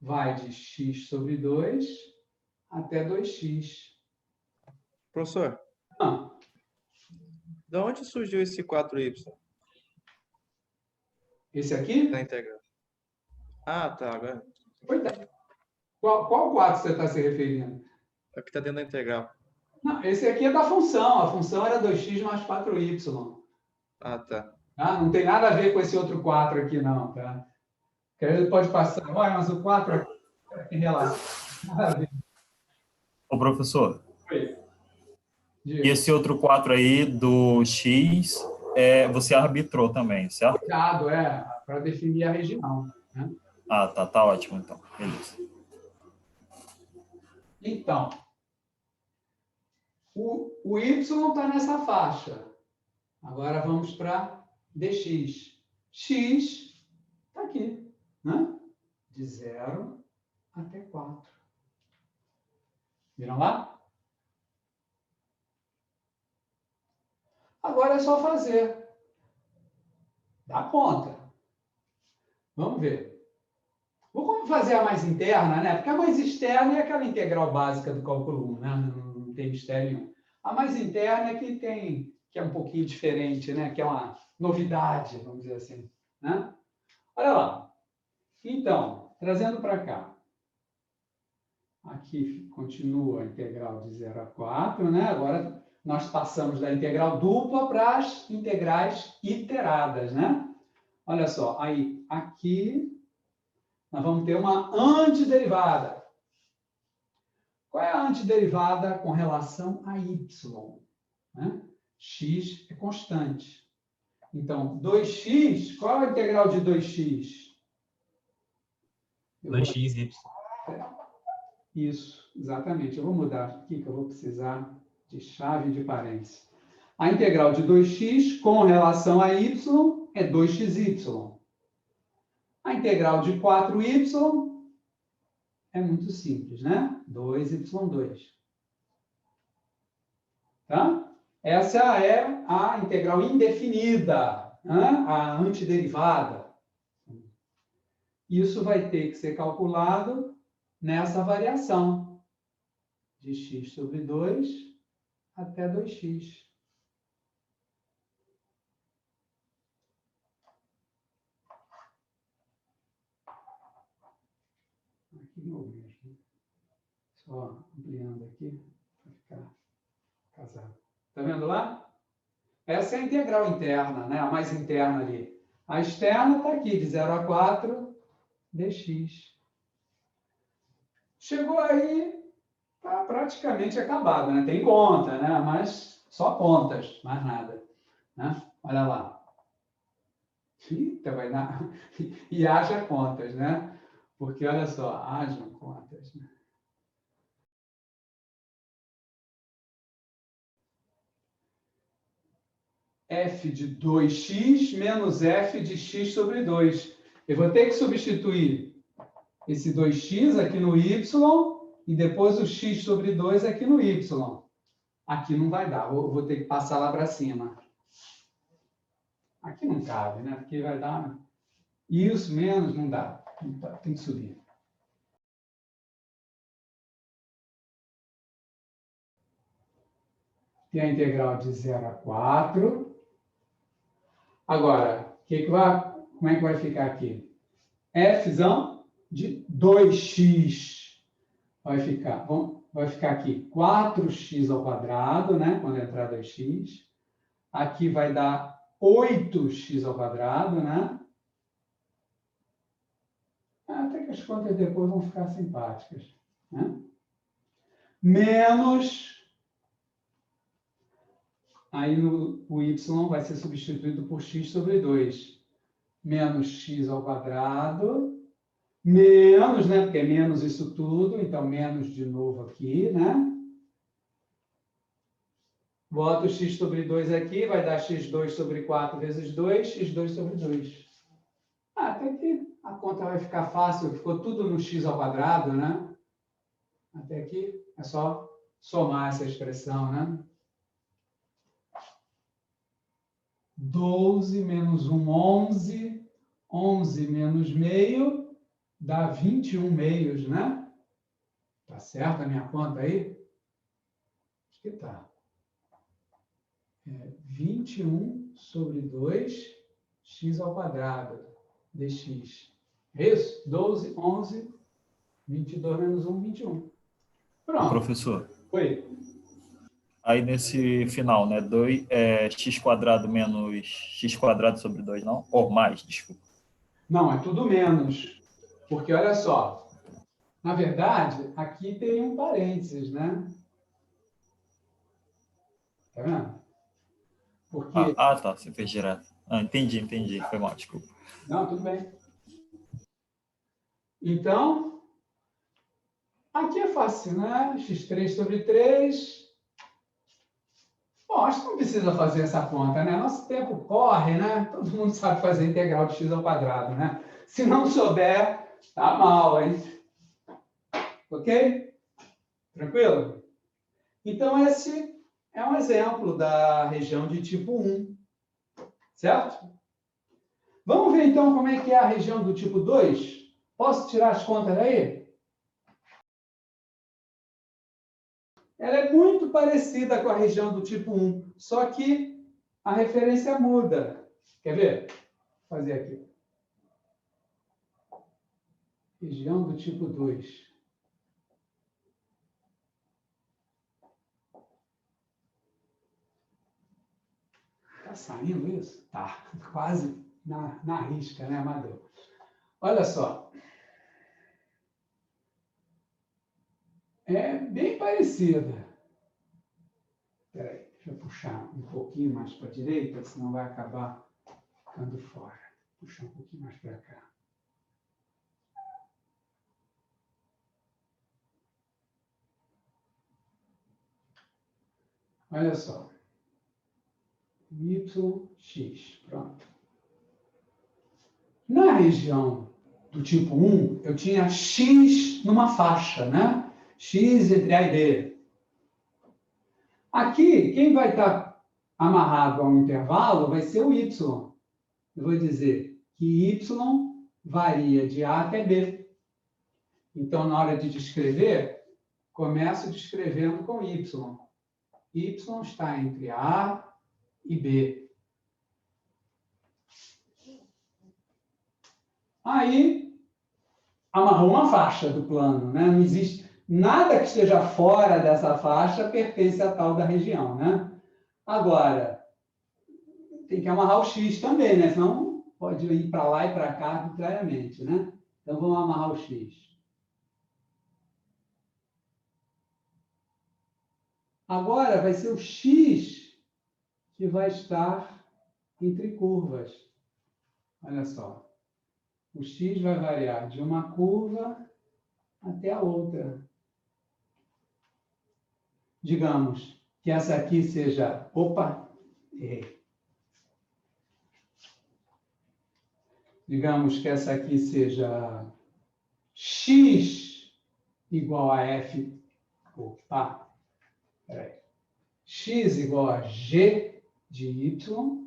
Vai de x sobre 2 até 2x. Professor, de onde surgiu esse 4y? Esse aqui? Da integral. Ah, tá. Agora. Qual 4 você está se referindo? É o que está dentro da integral. Não, esse aqui é da função. A função era 2x mais 4y. Ah, tá. Não tem nada a ver com esse outro 4 aqui, não. Tá? Que a gente pode passar. Olha, mas o 4 aqui tem relação. Nada a ver. Ô, professor, Oi. e esse outro 4 aí do X, você arbitrou também, certo? Cuidado, para definir a região. Né? Ah, tá ótimo, então. Beleza. Então, o y está nessa faixa. Agora vamos para dx. X está aqui, né? De 0 até 4. Viram lá? Agora é só fazer. Dá conta. Vamos ver. Vamos fazer a mais interna, né? Porque a mais externa é aquela integral básica do cálculo 1, né? Não tem mistério nenhum. A mais interna é que é um pouquinho diferente, né? Que é uma novidade, vamos dizer assim, né? Olha lá. Então, trazendo para cá. Aqui continua a integral de 0 a 4, né? Agora nós passamos da integral dupla para as integrais iteradas, né? Olha só, aí aqui nós vamos ter uma antiderivada. Qual é a antiderivada com relação a y? Né? X é constante. Então, 2x, qual é a integral de 2x? 2xy. Isso, exatamente. Eu vou mudar aqui, que eu vou precisar de chave de parênteses. A integral de 2x com relação a y é 2xy. A integral de 4y é muito simples, né? 2y2. Tá? Essa é a integral indefinida, né? A antiderivada. Isso vai ter que ser calculado nessa variação de x sobre 2 até 2x. Aqui não mesmo. Só ampliando aqui para ficar casado. Está vendo lá? Essa é a integral interna, né? A mais interna ali. A externa está aqui, de 0 a 4 dx. Chegou aí, está praticamente acabado, né? Tem conta, né? Mas só contas, mais nada. Né? Olha lá. Eita, vai dar... E haja contas, né? Porque, olha só, hajam contas, né? F de 2x menos f de x sobre 2. Eu vou ter que substituir esse 2x aqui no y e depois o x sobre 2 aqui no y. Aqui não vai dar, vou ter que passar lá para cima. Aqui não cabe, né? Porque vai dar... Isso menos não dá. Tem que subir. Tem a integral de 0 a 4. Agora, como é que vai ficar aqui? F de 2x vai ficar aqui 4x ao quadrado, né? Quando entrar 2x. Aqui vai dar 8x ao quadrado, né? Até que as contas depois vão ficar simpáticas, né? Menos... Aí o y vai ser substituído por x sobre 2. Menos x ao quadrado. Menos, né? Porque é menos isso tudo. Então, menos de novo aqui, né? Boto x sobre 2 aqui. Vai dar x2 sobre 4 vezes 2. x2 sobre 2. Até que a conta vai ficar fácil. Ficou tudo no x ao quadrado, né? Até aqui é só somar essa expressão, né? 12 menos 1, 11. 11 menos meio dá 21 meios, né? Tá certo a minha conta aí? Acho que tá. 21 sobre 2, x ao quadrado, dx. É isso? 12, 11, 22 menos 1, 21. Pronto. Professor. Oi. Aí nesse final, né? X quadrado menos x quadrado sobre 2, não? Ou mais, desculpa. Não, é tudo menos. Porque, olha só, na verdade, aqui tem um parênteses, né? Tá vendo? Porque... tá. Você fez direto. Entendi. Foi mal, desculpa. Não, tudo bem. Então, aqui é fácil, né? x3 sobre 3... Bom, acho que não precisa fazer essa conta, né? Nosso tempo corre, né? Todo mundo sabe fazer integral de x ao quadrado, né? Se não souber, tá mal, hein? Ok? Tranquilo? Então, esse é um exemplo da região de tipo 1. Certo? Vamos ver, então, como é que é a região do tipo 2? Posso tirar as contas daí? Ela é muito parecida com a região do tipo 1, só que a referência muda. Quer ver? Vou fazer aqui. Região do tipo 2. Está saindo isso? Tá. Quase na risca, né, Amadeu? Olha só. É bem parecida. Espera aí, deixa eu puxar um pouquinho mais para a direita, senão vai acabar ficando fora. Puxar um pouquinho mais para cá. Olha só. YX. Pronto. Na região do tipo 1, eu tinha X numa faixa, né? X entre A e B. Aqui, quem vai estar amarrado a um intervalo vai ser o Y. Eu vou dizer que Y varia de A até B. Então, na hora de descrever, começo descrevendo com Y. Y está entre A e B. Aí, amarrou uma faixa do plano, né? Não existe nada que esteja fora dessa faixa pertence a tal da região, né? Agora, tem que amarrar o X também, né? Senão pode ir para lá e para cá arbitrariamente, né? Então, vamos amarrar o X. Agora, vai ser o X que vai estar entre curvas. Olha só. O X vai variar de uma curva até a outra. Digamos que essa aqui seja... Opa! Errei. Digamos que essa aqui seja X igual a F... Opa! Peraí. X igual a G de Y.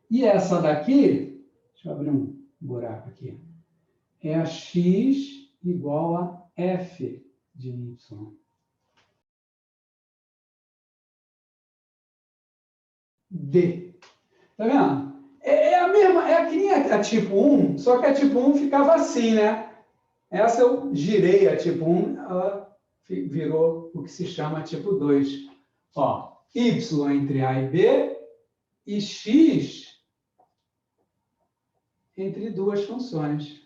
E essa daqui... Deixa eu abrir um buraco aqui. É a X igual a F de Y. D. Tá vendo? É a mesma, é que nem a tipo 1, só que a tipo 1 ficava assim, né? Essa eu girei a tipo 1, ela virou o que se chama tipo 2. Ó, Y entre A e B e X entre duas funções.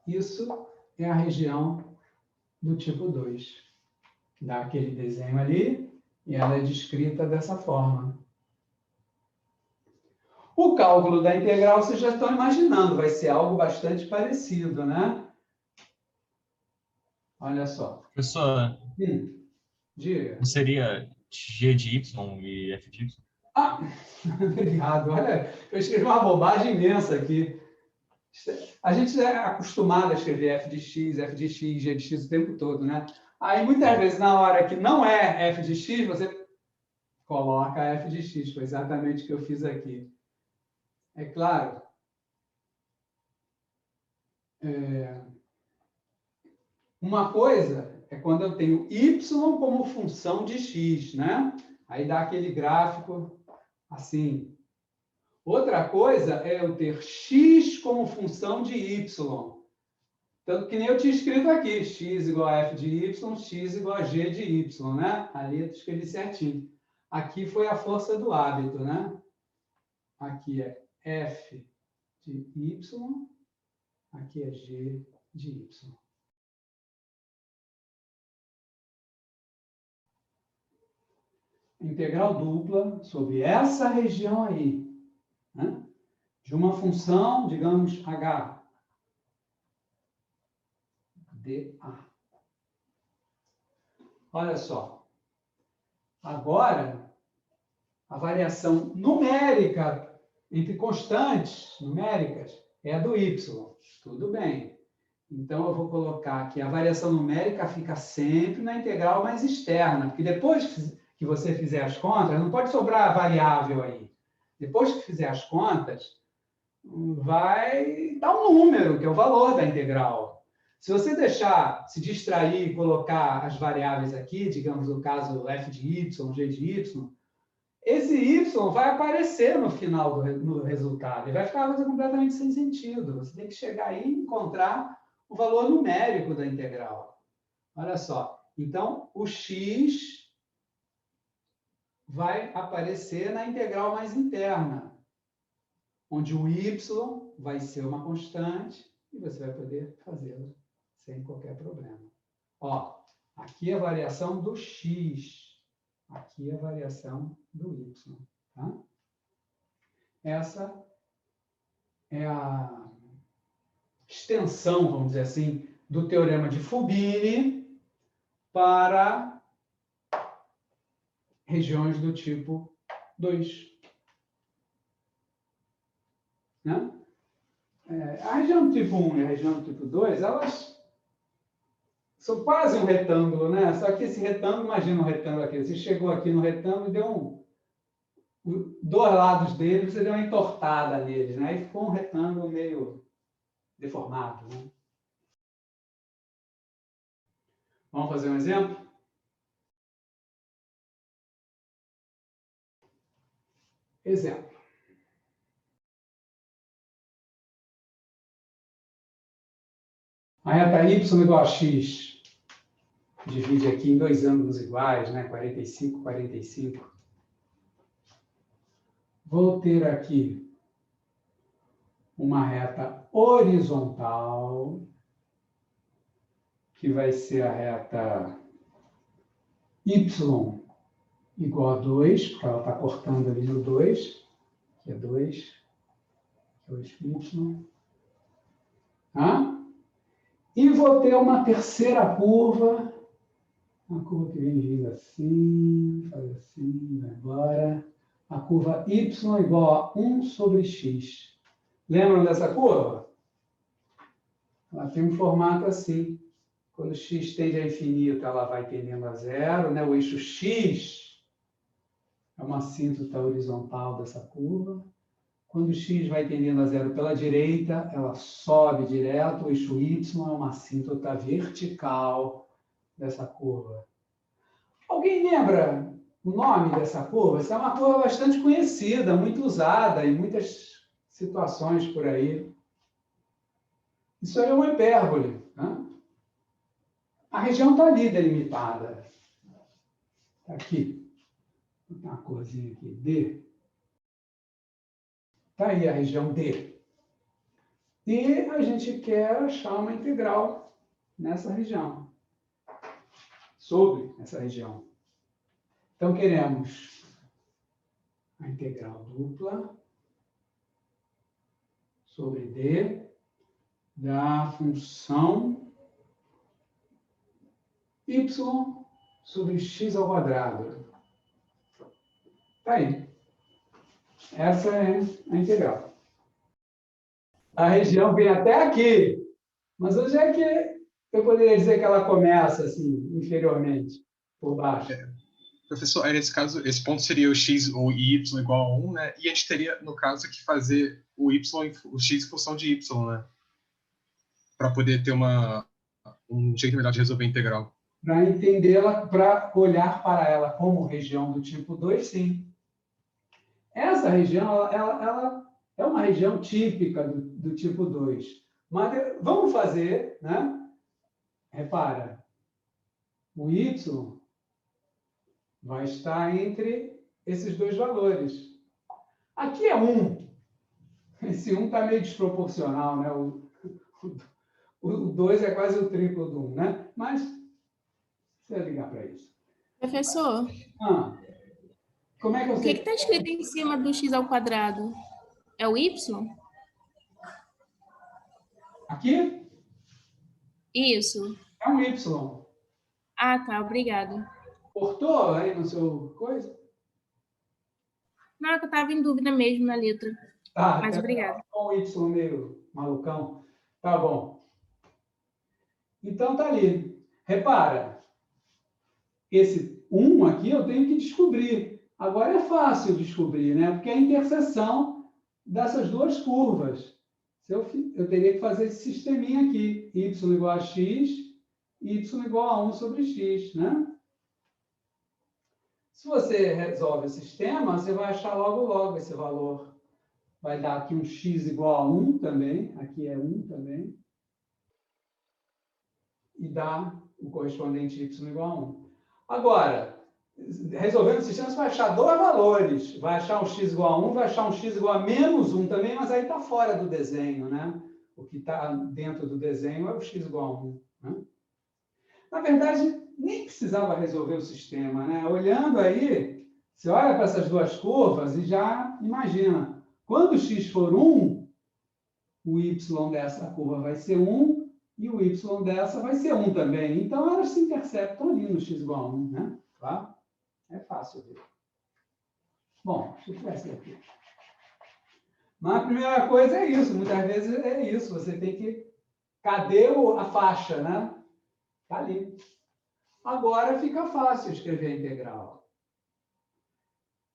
Isso é a região do tipo 2. Dá aquele desenho ali e ela é descrita dessa forma. O cálculo da integral, vocês já estão imaginando, vai ser algo bastante parecido, né? Olha só. Professor, Diga. não seria G de Y e F de Y? Ah, obrigado. Olha, eu escrevi uma bobagem imensa aqui. A gente é acostumado a escrever F de X, G de X o tempo todo, né? Aí, muitas vezes, na hora que não é F de X, você coloca F de X. Foi exatamente o que eu fiz aqui. É claro. Uma coisa é quando eu tenho Y como função de X, né? Aí dá aquele gráfico assim. Outra coisa é eu ter X como função de Y. Tanto que nem eu tinha escrito aqui, X igual a F de Y, X igual a G de Y, né? Ali eu escrevi certinho. Aqui foi a força do hábito, né? Aqui é F de Y, aqui é G de Y. Integral dupla sobre essa região aí, né? De uma função, digamos, H. dA. Olha só. Agora, a variação numérica entre constantes numéricas é a do Y. Tudo bem. Então, eu vou colocar que a variação numérica fica sempre na integral mais externa, porque depois que você fizer as contas, não pode sobrar variável aí. Depois que fizer as contas, vai dar um número, que é o valor da integral. Se você deixar se distrair e colocar as variáveis aqui, digamos no caso f de y, g de y, esse y vai aparecer no final do resultado. E vai ficar uma coisa completamente sem sentido. Você tem que chegar aí e encontrar o valor numérico da integral. Olha só. Então, o x vai aparecer na integral mais interna, onde o y vai ser uma constante e você vai poder fazê-lo sem qualquer problema. Ó, aqui é a variação do x, aqui é a variação do y. Tá? Essa é a extensão, vamos dizer assim, do teorema de Fubini para regiões do tipo 2. Né? A região do tipo 1 e a região do tipo 2, elas são quase um retângulo, né? Só que esse retângulo, imagina um retângulo aqui. Você chegou aqui no retângulo e deu dois lados dele, você deu uma entortada neles, né? E ficou um retângulo meio deformado, né? Vamos fazer um exemplo? Exemplo. A reta y igual a x divide aqui em dois ângulos iguais, né? 45, 45. Vou ter aqui uma reta horizontal, que vai ser a reta y igual a 2, porque ela está cortando ali no 2, que é 2, 2y. Tá? E vou ter uma terceira curva, uma curva que vem vindo assim, faz assim, vai embora. A curva y igual a 1 sobre x. Lembram dessa curva? Ela tem um formato assim. Quando x tende a infinito, ela vai tendendo a zero, né? O eixo x é uma assíntota horizontal dessa curva. Quando x vai tendendo a zero pela direita, ela sobe direto. O eixo y é uma assíntota vertical dessa curva. Alguém lembra o nome dessa curva? Essa é uma curva bastante conhecida, muito usada em muitas situações por aí. Isso aí é uma hipérbole, né? A região está ali delimitada. Está aqui. Vou botar uma corzinha aqui, D. Está aí a região D. E a gente quer achar uma integral nessa região. Sobre essa região. Então, queremos a integral dupla sobre D da função y sobre x ao quadrado. Está aí. Essa é a integral. A região vem até aqui, mas onde é que eu poderia dizer que ela começa, assim, inferiormente, por baixo? Professor, aí nesse caso, esse ponto seria o x ou y igual a 1, né? E a gente teria, no caso, que fazer o x em função de y, né? Para poder ter um jeito melhor de resolver a integral. Para entendê-la, para olhar para ela como região do tipo 2, sim. Essa região, ela é uma região típica do tipo 2. Mas vamos fazer, né? Repara, o y vai estar entre esses dois valores. Aqui é 1. Esse 1 está meio desproporcional, né? O 2 é quase o triplo do 1, né? Mas, você vai ligar para isso. Professor, como é que eu o sei? que está escrito em cima do x ao quadrado? É o y? Aqui Isso. é um y. Ah, tá, obrigada. Cortou aí no seu coisa? Não, eu estava em dúvida mesmo na letra. Tá, Mas obrigada. Com um y meio malucão. Tá bom. Então, tá ali. Repara, esse 1 aqui eu tenho que descobrir. Agora é fácil descobrir, né? Porque é a interseção dessas duas curvas. Eu teria que fazer esse sisteminha aqui. Y igual a x, y igual a 1 sobre x, né? Se você resolve o sistema, você vai achar logo esse valor. Vai dar aqui um x igual a 1 também. Aqui é 1 também. E dá o correspondente y igual a 1. Agora, resolvendo o sistema, você vai achar dois valores. Vai achar um x igual a 1, vai achar um x igual a menos 1 também, mas aí está fora do desenho, né? O que está dentro do desenho é o x igual a 1. Né? Na verdade, nem precisava resolver o sistema, né? Olhando aí, você olha para essas duas curvas e já imagina. Quando x for 1, o y dessa curva vai ser 1, e o y dessa vai ser 1 também. Então, elas se interceptam ali no x igual a 1, né? Tá? É fácil ver. Bom, deixa eu tirar isso aqui. Mas a primeira coisa é isso. Muitas vezes é isso. Você tem que... Cadê a faixa, né? Está ali. Agora fica fácil escrever a integral.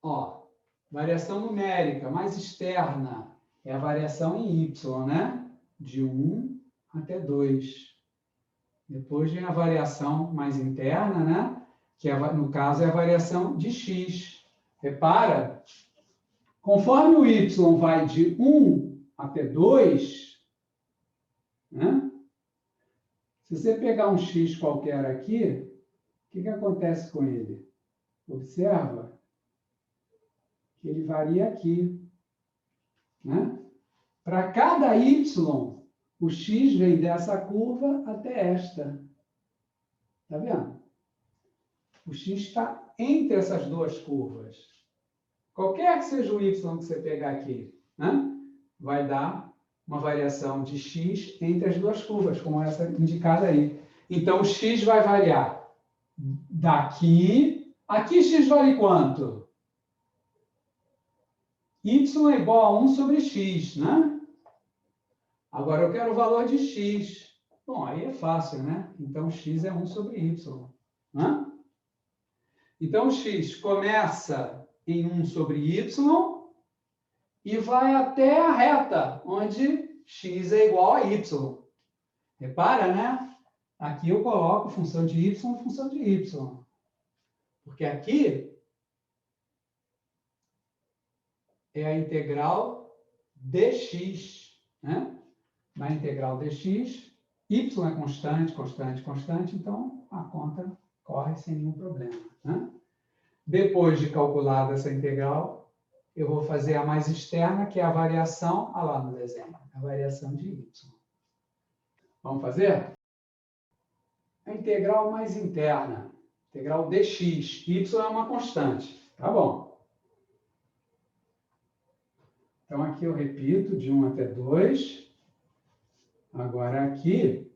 Ó, variação numérica mais externa é a variação em y, né? De 1 até 2. Depois vem a variação mais interna, né? Que no caso é a variação de x. Repara, conforme o y vai de 1 até 2, né? Se você pegar um x qualquer aqui, o que acontece com ele? Observa que ele varia aqui, né? Para cada y, o x vem dessa curva até esta. Está vendo? O x está entre essas duas curvas. Qualquer que seja o y que você pegar aqui, né? Vai dar uma variação de x entre as duas curvas, como essa indicada aí. Então, o x vai variar daqui. Aqui x vale quanto? Y é igual a 1 sobre x, né? Agora, eu quero o valor de x. Bom, aí é fácil, né? Então, x é 1 sobre y. Né? Então, x começa em 1 sobre y e vai até a reta, onde x é igual a y. Repara, né? Aqui eu coloco função de y, função de y. Porque aqui é a integral dx, né? Na integral dx, y é constante, constante, constante, então a conta corre sem nenhum problema. Né? Depois de calculada essa integral, eu vou fazer a mais externa, que é a variação, olha lá no desenho, a variação de y. Vamos fazer? A integral mais interna, integral dx, y é uma constante, tá bom? Então, aqui eu repito, de 1 até 2. Agora, aqui,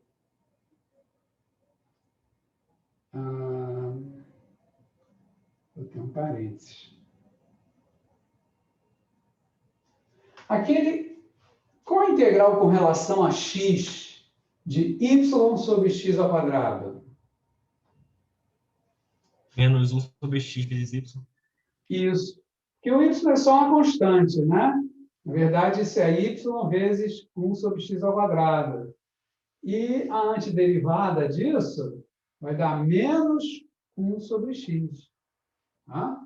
eu tenho um parênteses. Qual a integral com relação a x de y sobre x ao quadrado? Menos 1 sobre x vezes y. Isso. Porque o y é só uma constante, né? Na verdade, isso é y vezes 1 sobre x ao quadrado. E a antiderivada disso vai dar menos 1 sobre x. Tá?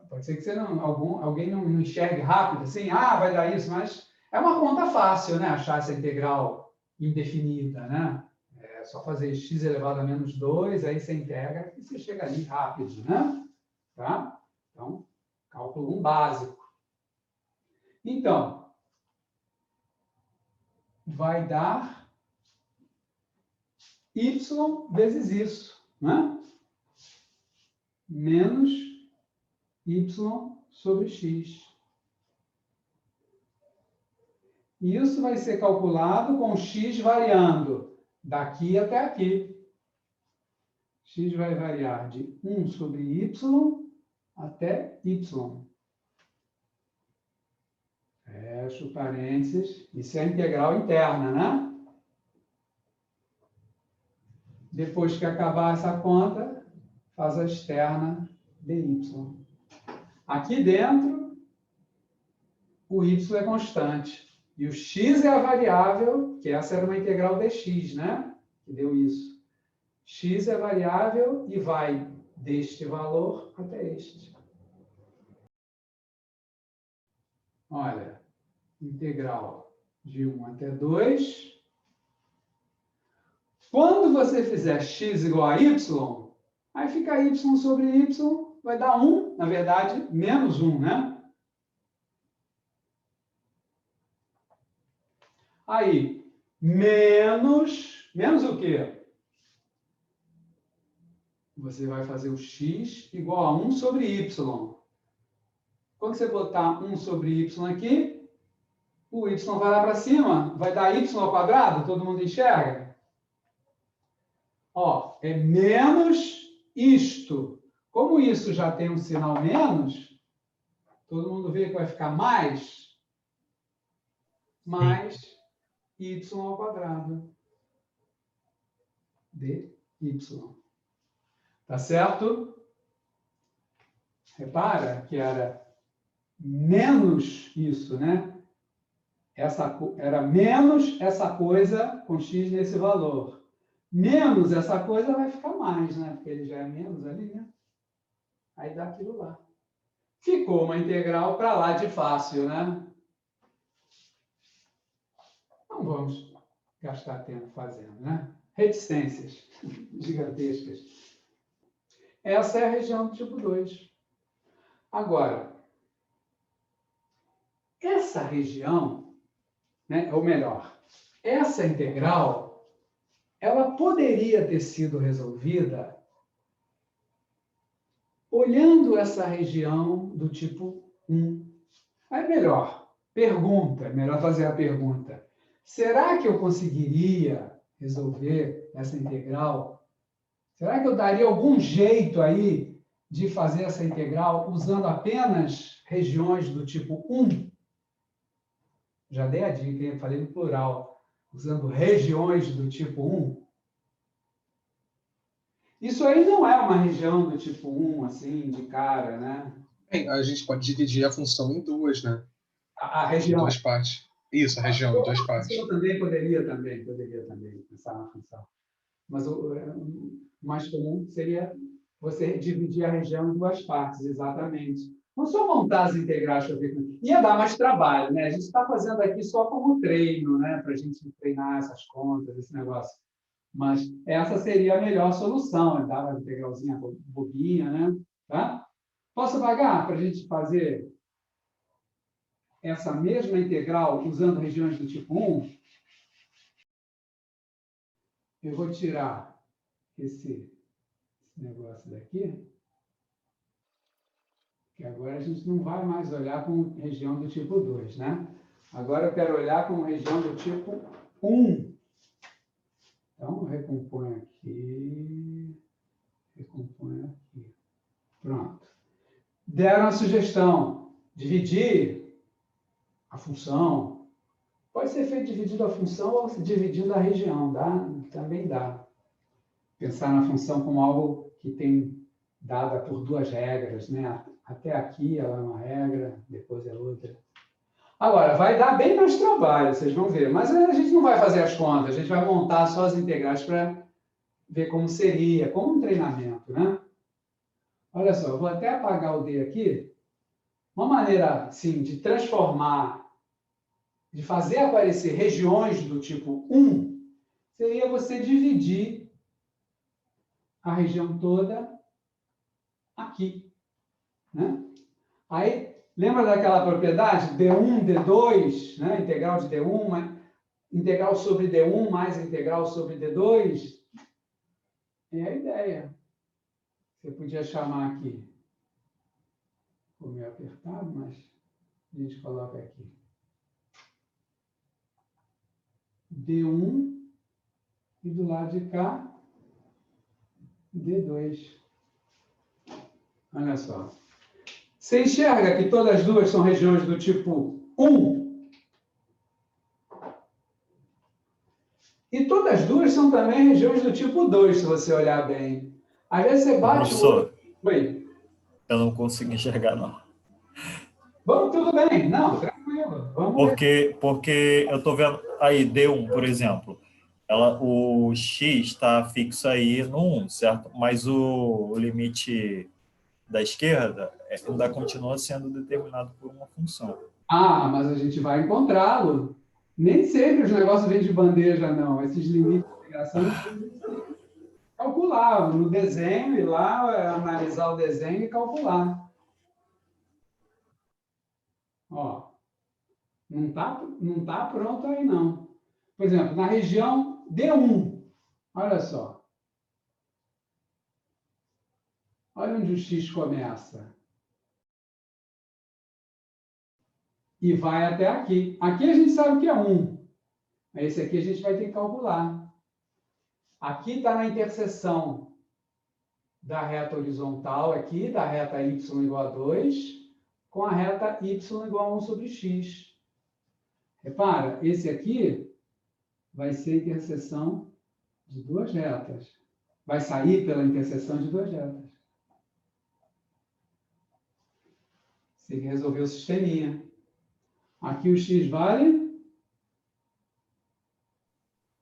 Pode ser que alguém não enxergue rápido, assim, vai dar isso, mas é uma conta fácil, né? Achar essa integral indefinida, né? É só fazer x elevado a menos 2, aí você integra e você chega ali rápido, né? Tá? Então, cálculo 1 básico. Então, vai dar y vezes isso, né? Menos y sobre x. E isso vai ser calculado com x variando daqui até aqui. X vai variar de 1 sobre y até y. Fecho parênteses. Isso é a integral interna, né? Depois que acabar essa conta, faz a externa dy. Aqui dentro, o y é constante. E o x é a variável, que essa era uma integral dx, né? Que deu isso. X é a variável e vai deste valor até este. Olha, integral de 1 até 2. Quando você fizer x igual a y, aí fica y sobre y, vai dar 1, na verdade, menos 1, né? Aí, menos o quê? Você vai fazer o x igual a 1 sobre y. Quando você botar 1 sobre y aqui, O y vai lá para cima, vai dar y ao quadrado, todo mundo enxerga? Ó, é menos isto. Como isso já tem um sinal menos, todo mundo vê que vai ficar mais y ao quadrado. dy. Tá certo? Repara que era menos isso, né? Era menos essa coisa com x nesse valor. Menos essa coisa vai ficar mais, né? Porque ele já é menos ali, né? Aí dá aquilo lá. Ficou uma integral para lá de fácil, né? Não vamos gastar tempo fazendo, né? Reticências gigantescas. Essa é a região do tipo 2. Agora, essa região, né, ou melhor, essa integral, ela poderia ter sido resolvida olhando essa região do tipo 1. Aí melhor, é melhor fazer a pergunta. Será que eu conseguiria resolver essa integral? Será que eu daria algum jeito aí de fazer essa integral usando apenas regiões do tipo 1? Já dei a dica, hein? Falei no plural. Usando regiões do tipo 1. Isso aí não é uma região do tipo 1, assim, de cara, né? Bem, a gente pode dividir a função em duas, né? A Em região. duas partes. Isso, a região, em duas partes. Eu também poderia pensar na função. Mas o mais comum seria você dividir a região em duas partes, exatamente. Não só montar as integrais para ver. Ia dar mais trabalho, né? A gente está fazendo aqui só como treino, né? Para a gente treinar essas contas, esse negócio. Mas essa seria a melhor solução, dar uma integralzinha bobinha, né? Tá? Posso apagar para a gente fazer essa mesma integral usando regiões do tipo 1? Eu vou tirar esse negócio daqui, que agora a gente não vai mais olhar como região do tipo 2, né? Agora eu quero olhar como região do tipo 1. Então, recompõe aqui. Pronto. Deram a sugestão, dividir a função. Pode ser feito dividindo a função ou dividindo a região, dá? Também dá. Pensar na função como algo que tem dada por duas regras, né? Até aqui ela é uma regra, depois é outra. Agora, vai dar bem mais trabalho, vocês vão ver. Mas a gente não vai fazer as contas, a gente vai montar só as integrais para ver como seria, como um treinamento, né? Olha só, eu vou até apagar o D aqui. Uma maneira, assim, de transformar, de fazer aparecer regiões do tipo 1, seria você dividir a região toda aqui, né? Aí, lembra daquela propriedade? D1, D2, né? Integral de D1, integral sobre D1 mais integral sobre D2. É a ideia. Você podia chamar aqui, ficou meio apertado, mas a gente coloca aqui. D1 e do lado de cá, D2. Olha só. Você enxerga que todas as duas são regiões do tipo 1? E todas as duas são também regiões do tipo 2, se você olhar bem. Às vezes você bate o olho... Oi. Eu não consigo enxergar, não. Vamos, tudo bem. Não, tranquilo. Vamos ver. Porque eu estou vendo aí, D1, por exemplo. O X está fixo aí no 1, certo? Mas o limite da esquerda ainda continua sendo determinado por uma função. Ah, mas a gente vai encontrá-lo. Nem sempre os negócios vêm de bandeja, não. Esses limites de integração calcular no desenho, ir lá, analisar o desenho e calcular. Ó, não tá pronto aí, não. Por exemplo, na região D1, olha só. Olha onde o X começa. e vai até aqui. Aqui a gente sabe que é 1. Esse aqui a gente vai ter que calcular. Aqui está na interseção da reta horizontal aqui, da reta y igual a 2, com a reta y igual a 1 sobre x. Repara, esse aqui vai ser a interseção de duas retas. Vai sair pela interseção de duas retas. Você tem que resolver o sisteminha. Aqui o x vale?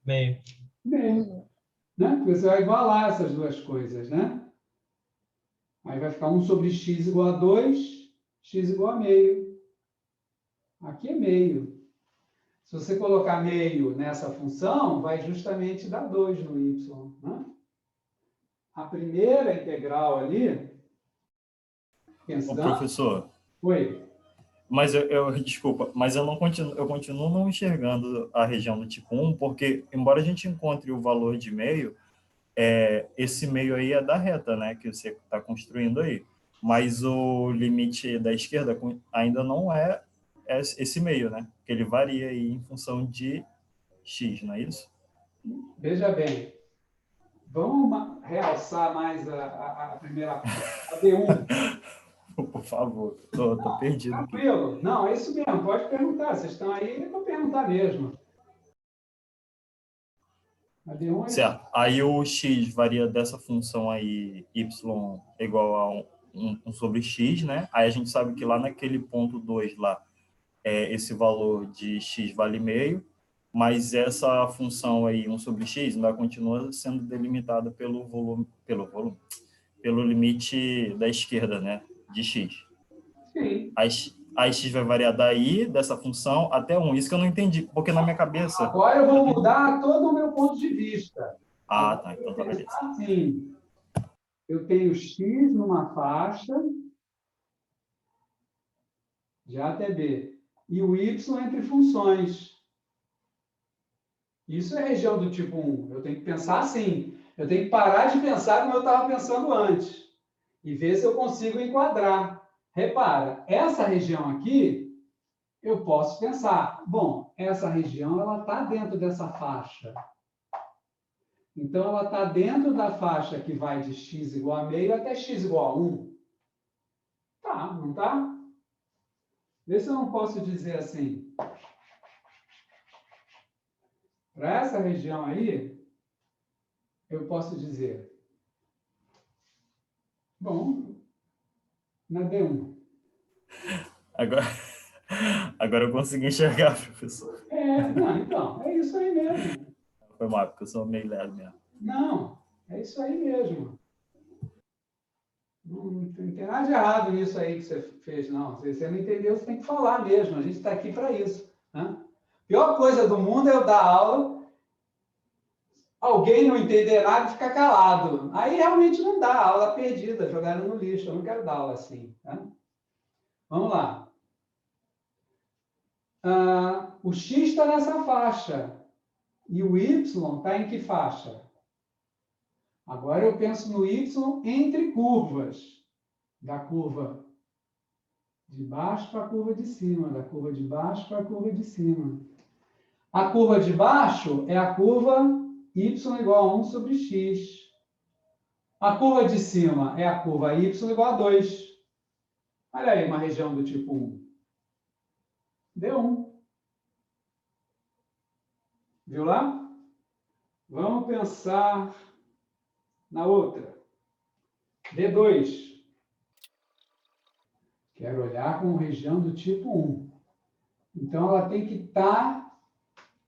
Meio. Meio. Né? Porque você vai igualar essas duas coisas, né? Aí vai ficar 1 sobre x igual a 2, x igual a meio. Aqui é meio. Se você colocar meio nessa função, vai justamente dar 2 no y. Né? A primeira integral ali... Ô, Pensando... professor, Oi. mas desculpa, mas eu continuo não enxergando a região do tipo 1, porque, embora a gente encontre o valor de meio, esse meio aí é da reta, né, que você está construindo aí. Mas o limite da esquerda ainda não é esse meio, né? Porque ele varia aí em função de x, não é isso? Veja bem. Vamos realçar mais a primeira parte. A D1. Por favor, tô perdido aqui. Tranquilo. Não, é isso mesmo. Pode perguntar. Vocês estão aí para perguntar mesmo. A D1 é... Certo. Aí o x varia dessa função aí, y igual a 1 sobre x, né? Aí a gente sabe que lá naquele ponto 2 lá, esse valor de x vale meio, mas essa função aí, 1 sobre x, ainda continua sendo delimitada pelo limite da esquerda, né? De x. Sim. Aí x vai variar daí, dessa função, até 1. Isso que eu não entendi, porque na minha cabeça... Agora eu vou mudar todo o meu ponto de vista. Ah, tá. Então tá, beleza. Assim, eu tenho x numa faixa de A até B e o y entre funções. Isso é região do tipo 1. Eu tenho que pensar assim. Eu tenho que parar de pensar como eu estava pensando antes e ver se eu consigo enquadrar. Repara, essa região aqui, eu posso pensar, bom, essa região ela está dentro dessa faixa. Então, ela está dentro da faixa que vai de x igual a meio até x igual a 1. Tá, não tá? Vê se eu não posso dizer assim. Para essa região aí, eu posso dizer, bom, na D1. Agora eu consegui enxergar, professor. Não, então, é isso aí mesmo. Foi mal, porque eu sou meio lerdo mesmo. Não, é isso aí mesmo. Não tem nada de errado nisso aí que você fez, não. Se você não entendeu, você tem que falar mesmo. A gente está aqui para isso. Né? A pior coisa do mundo é eu dar aula, alguém não entender nada e ficar calado. Aí realmente não dá, aula perdida, jogada no lixo. Eu não quero dar aula assim. Tá? Vamos lá. O x está nessa faixa. E o y está em que faixa? Agora eu penso no y entre curvas. Da curva de baixo para a curva de cima. Da curva de baixo para a curva de cima. A curva de baixo é a curva y igual a 1 sobre x. A curva de cima é a curva y igual a 2. Olha aí, uma região do tipo 1. D1. Viu lá? Vamos pensar na outra. D2. Quero olhar com região do tipo 1. Então, ela tem que estar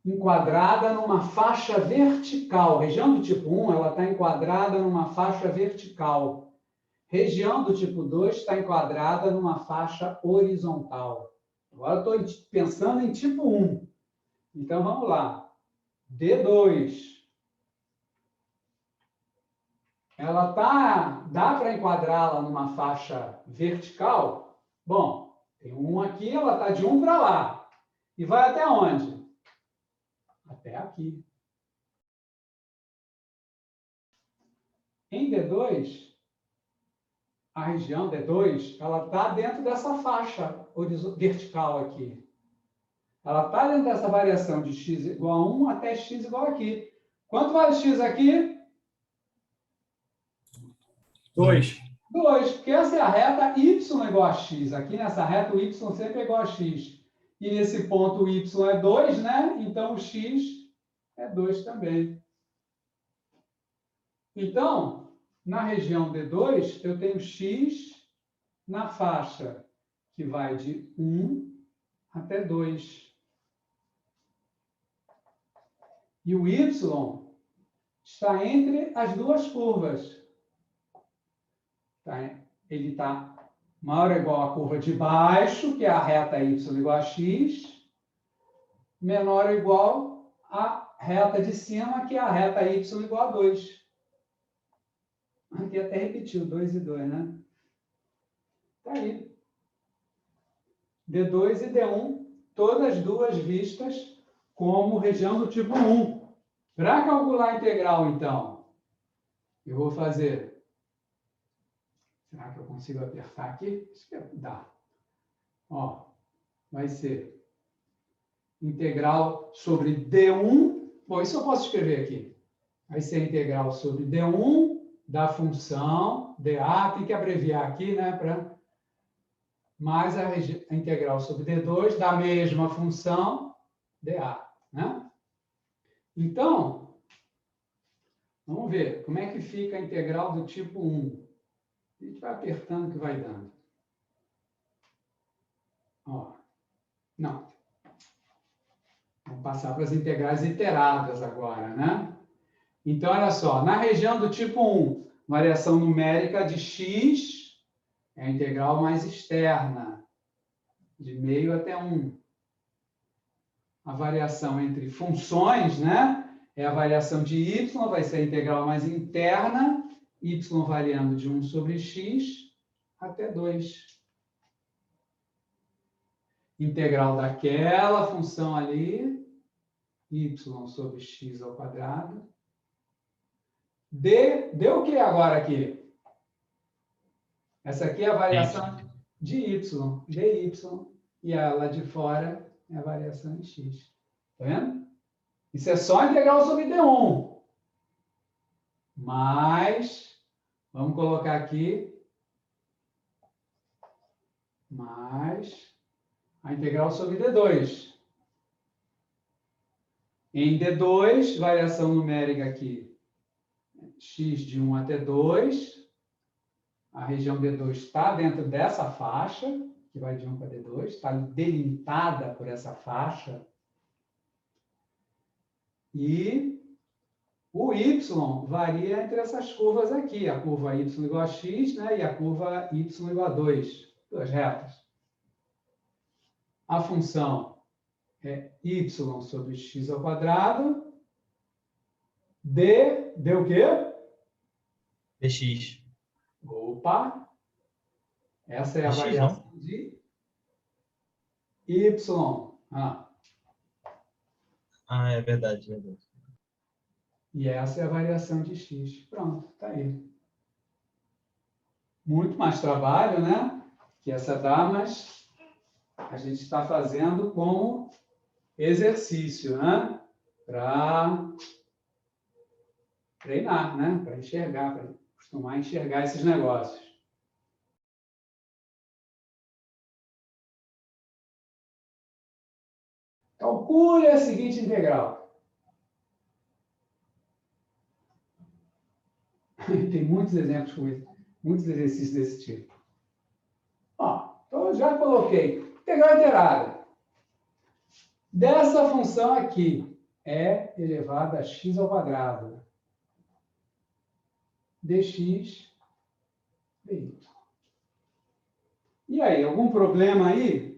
enquadrada numa faixa vertical. Região do tipo 1, ela está enquadrada numa faixa vertical. Região do tipo 2 está enquadrada numa faixa horizontal. Agora, eu estou pensando em tipo 1. Então, vamos lá. D2. Ela dá para enquadrá-la numa faixa vertical? Bom, tem um aqui, ela está de 1 para lá. E vai até onde? Até aqui. Em D2, a região D2, ela está dentro dessa faixa. vertical aqui. Ela está dentro dessa variação de x igual a 1 até x igual aqui. Quanto vale x aqui? 2. 2, porque essa é a reta y igual a x. Aqui nessa reta o y sempre é igual a x. E nesse ponto o y é 2, né? Então o x é 2 também. Então, na região D2, eu tenho x na faixa que vai de 1 até 2. E o y está entre as duas curvas. Ele está maior ou igual à curva de baixo, que é a reta y igual a x, menor ou igual à reta de cima, que é a reta y igual a 2. Aqui até repetiu, 2 e 2, né? Está aí. D2 e D1, todas duas vistas como região do tipo 1. Para calcular a integral, então, eu vou fazer... Será que eu consigo apertar aqui? Acho que dá. Ó, vai ser integral sobre D1. Bom, isso eu posso escrever aqui. Vai ser integral sobre D1 da função dA. Tem que abreviar aqui, né? Mais a integral sobre D2 da mesma função dA. Né? Então, vamos ver como é que fica a integral do tipo 1. A gente vai apertando que vai dando. Ó, não. Vamos passar para as integrais iteradas agora, né? Então, olha só. Na região do tipo 1, variação numérica de x é a integral mais externa, de meio até 1. A variação entre funções, né? É a variação de y, vai ser a integral mais interna, y variando de 1 sobre x até 2. Integral daquela função ali, y sobre x ao quadrado. Deu o que agora aqui? Essa aqui é a variação de y, dy, e a lá de fora é a variação de x. Tá vendo? Isso é só integral sobre d1. Mas, vamos colocar aqui, mais a integral sobre D2. Em D2, variação numérica aqui, x de 1 até 2. A região D2 está dentro dessa faixa, que vai de 1 para D2, está delimitada por essa faixa. E o y varia entre essas curvas aqui, a curva y igual a x, né, e a curva y igual a 2, duas retas. A função é y sobre x ao quadrado. Deu o quê? dx. Opa! Essa é a Dx, variação não? de y. Ah, é verdade, é verdade. E essa é a variação de x. Pronto, está aí. Muito mais trabalho, né? Que essa dá, mas a gente está fazendo como exercício, né? Para treinar, né? Para enxergar, para acostumar a enxergar esses negócios. Calcule a seguinte integral. Tem muitos exemplos com isso, muitos exercícios desse tipo. Ó, então eu já coloquei integral iterada. Dessa função aqui, é elevado a x ao quadrado. Dx, dy. E aí, algum problema aí?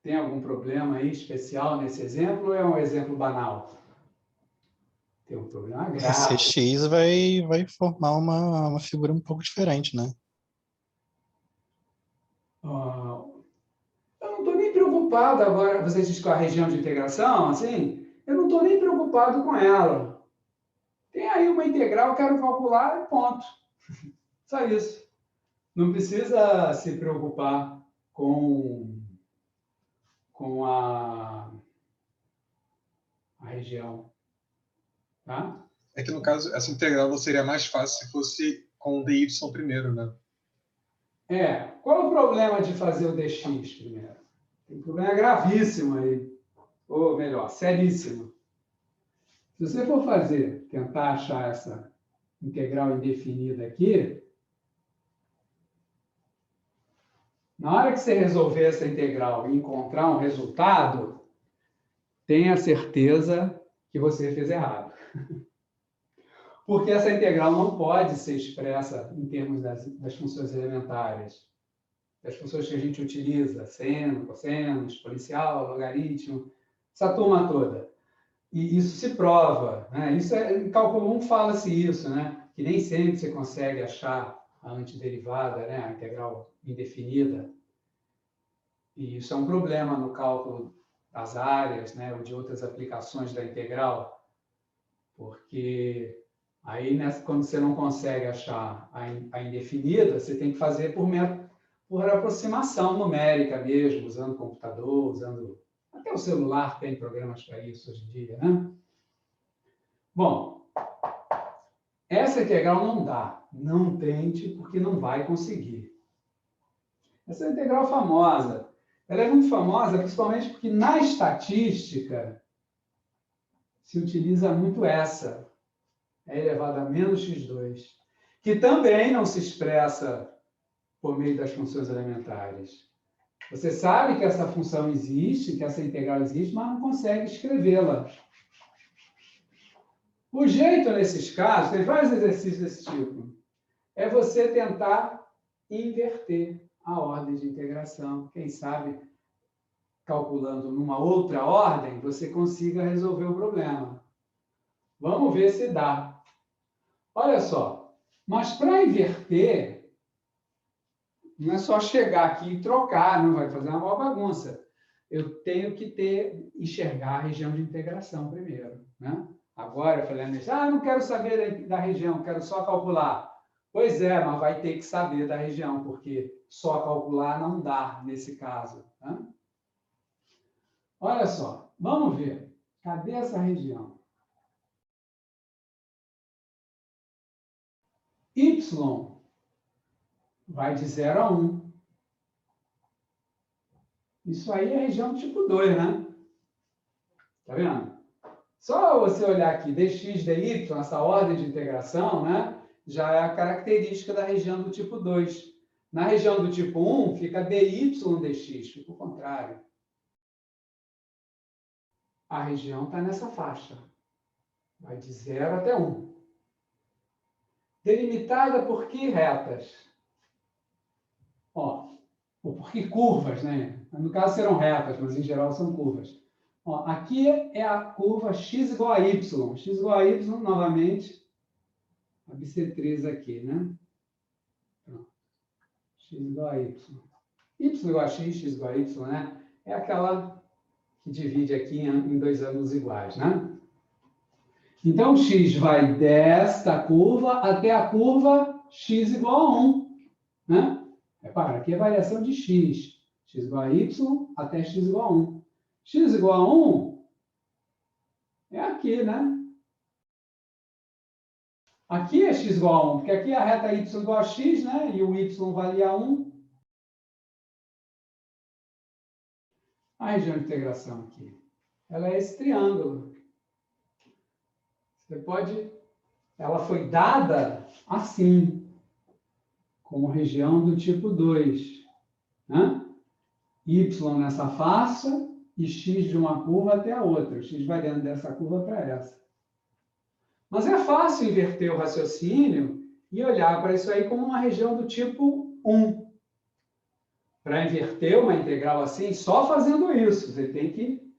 Tem algum problema aí especial nesse exemplo ou é um exemplo banal? Tem um problema grave. Esse x vai formar uma figura um pouco diferente, né? Eu não estou nem preocupado agora, você diz com a região de integração, assim, eu não estou nem preocupado com ela. Tem aí uma integral, eu quero calcular, ponto. Só isso. Não precisa se preocupar com a região. Tá? É que, no caso, essa integral seria mais fácil se fosse com o dy primeiro, né? Qual é o problema de fazer o dx primeiro? Tem um problema gravíssimo aí, ou melhor, seríssimo. Se você for tentar achar essa integral indefinida aqui, na hora que você resolver essa integral e encontrar um resultado, tenha certeza que você fez errado. Porque essa integral não pode ser expressa em termos das funções elementares, das funções que a gente utiliza, seno, cosseno, exponencial, logaritmo, essa turma toda. E isso se prova, né? Em cálculo 1 fala-se isso, né? Que nem sempre você consegue achar a antiderivada, né? A integral indefinida. E isso é um problema no cálculo das áreas, né? Ou de outras aplicações da integral, porque aí, quando você não consegue achar a indefinida, você tem que fazer por aproximação numérica mesmo, usando computador, usando... Até o celular tem programas para isso hoje em dia, né? Bom, essa integral não dá. Não tente, porque não vai conseguir. Essa integral famosa. Ela é muito famosa, principalmente porque na estatística se utiliza muito essa, e elevado a menos x2, que também não se expressa por meio das funções elementares. Você sabe que essa função existe, que essa integral existe, mas não consegue escrevê-la. O jeito, nesses casos, tem vários exercícios desse tipo, é você tentar inverter a ordem de integração. Quem sabe, calculando numa outra ordem, você consiga resolver o problema. Vamos ver se dá. Olha só, mas para inverter, não é só chegar aqui e trocar, não vai fazer uma maior bagunça. Eu tenho que enxergar a região de integração primeiro, né? Agora, eu falei, não quero saber da região, quero só calcular. Pois é, mas vai ter que saber da região, porque só calcular não dá nesse caso. Né? Olha só, vamos ver. Cadê essa região? Y vai de 0 a 1. Isso aí é região tipo 2, né? Tá vendo? Só você olhar aqui, dx, dy, essa ordem de integração, né? Já é a característica da região do tipo 2. Na região do tipo 1, fica dy dx, fica o contrário. A região está nessa faixa. Vai de 0 até 1. Delimitada por que retas? Ou por que curvas, né? No caso serão retas, mas em geral são curvas. Aqui é a curva x igual a y. X igual a y, novamente, a bissetriz aqui, né? Pronto. X igual a y. Y igual a x, x igual a y, né? É aquela que divide aqui em dois ângulos iguais, né? Então, x vai desta curva até a curva x igual a 1, né? Repara, aqui é a variação de x. X igual a y até x igual a 1. X igual a 1 é aqui, né? Aqui é x igual a 1, porque aqui a reta y igual a x, né? E o y valia 1. A região de integração aqui, ela é esse triângulo. Você pode... Ela foi dada assim, como região do tipo 2. Né? Y nessa faixa e x de uma curva até a outra. O x vai dentro dessa curva para essa. Mas é fácil inverter o raciocínio e olhar para isso aí como uma região do tipo 1. Para inverter uma integral assim, só fazendo isso. Você tem que...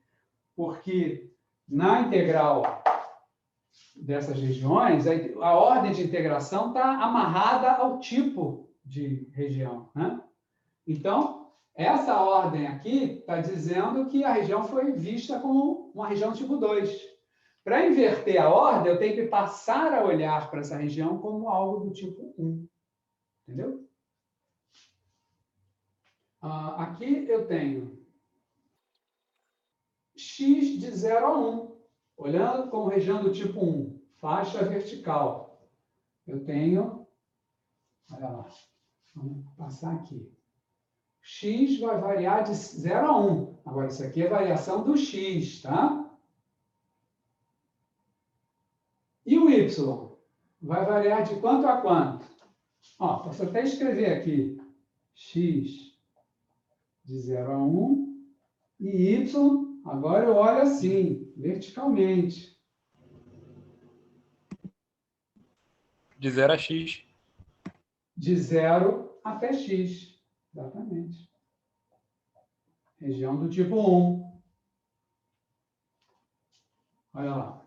Porque na integral dessas regiões, a ordem de integração está amarrada ao tipo de região. Né? Então, essa ordem aqui está dizendo que a região foi vista como uma região tipo 2. Para inverter a ordem, eu tenho que passar a olhar para essa região como algo do tipo 1. Entendeu? Aqui eu tenho x de 0 a 1. Olhando como região do tipo 1, faixa vertical. Eu tenho, olha lá, vamos passar aqui. X vai variar de 0 a 1. Agora, isso aqui é variação do x, tá? E o y? Vai variar de quanto a quanto? Ó, posso até escrever aqui. X de 0 a 1 e y, agora eu olho assim, verticalmente. De 0 a x. De 0 até x. Exatamente. Região do tipo 1. Olha lá.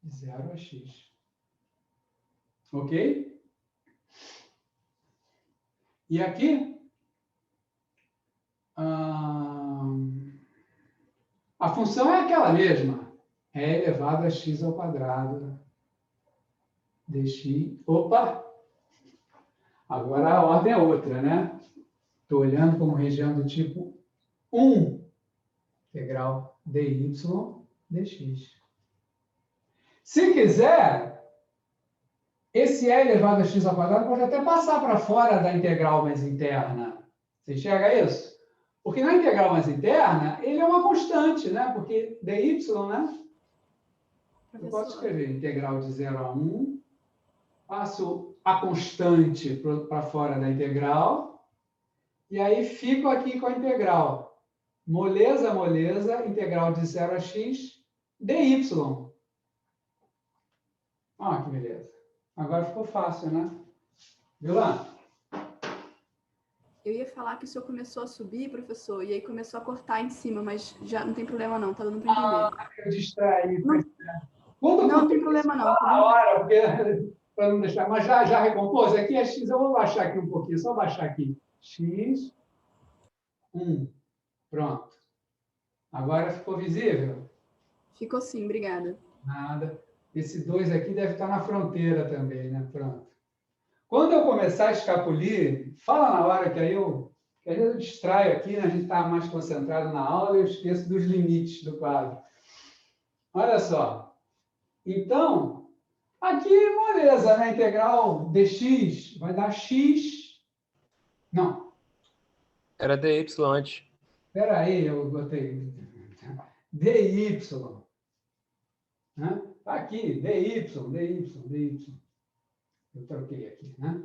De 0 a x. Ok? E aqui, a função é aquela mesma. É elevado a x ao quadrado dx. Opa! Agora a ordem é outra, né? Estou olhando como região do tipo 1, integral dy dx. Se quiser, esse é elevado a x ao quadrado pode até passar para fora da integral mais interna. Você enxerga isso? Porque na integral mais interna, ele é uma constante, né? Porque dy, né? Eu posso escrever integral de 0 a 1, passo a constante para fora da integral, e aí fico aqui com a integral. Moleza, moleza, integral de 0 a x, dy. Olha que beleza. Agora ficou fácil, né? Viu lá? Eu ia falar que o senhor começou a subir, professor, e aí começou a cortar em cima, mas já não tem problema não, tá dando para entender. Eu distraí. Não tem problema não. A hora, para não deixar. Mas já recompôs? Aqui é x, eu vou baixar aqui um pouquinho, só baixar aqui. X, 1. Pronto. Agora ficou visível? Ficou sim, obrigada. Nada. Esse 2 aqui deve estar na fronteira também, né? Pronto. Quando eu começar a escapulir, fala na hora que aí que às vezes eu distraio aqui, né? A gente está mais concentrado na aula e eu esqueço dos limites do quadro. Olha só. Então, aqui, beleza, né? Integral dx vai dar x... Não. Era dy antes. Espera aí, eu botei dy. Né? Tá aqui, dy. Eu troquei aqui, né?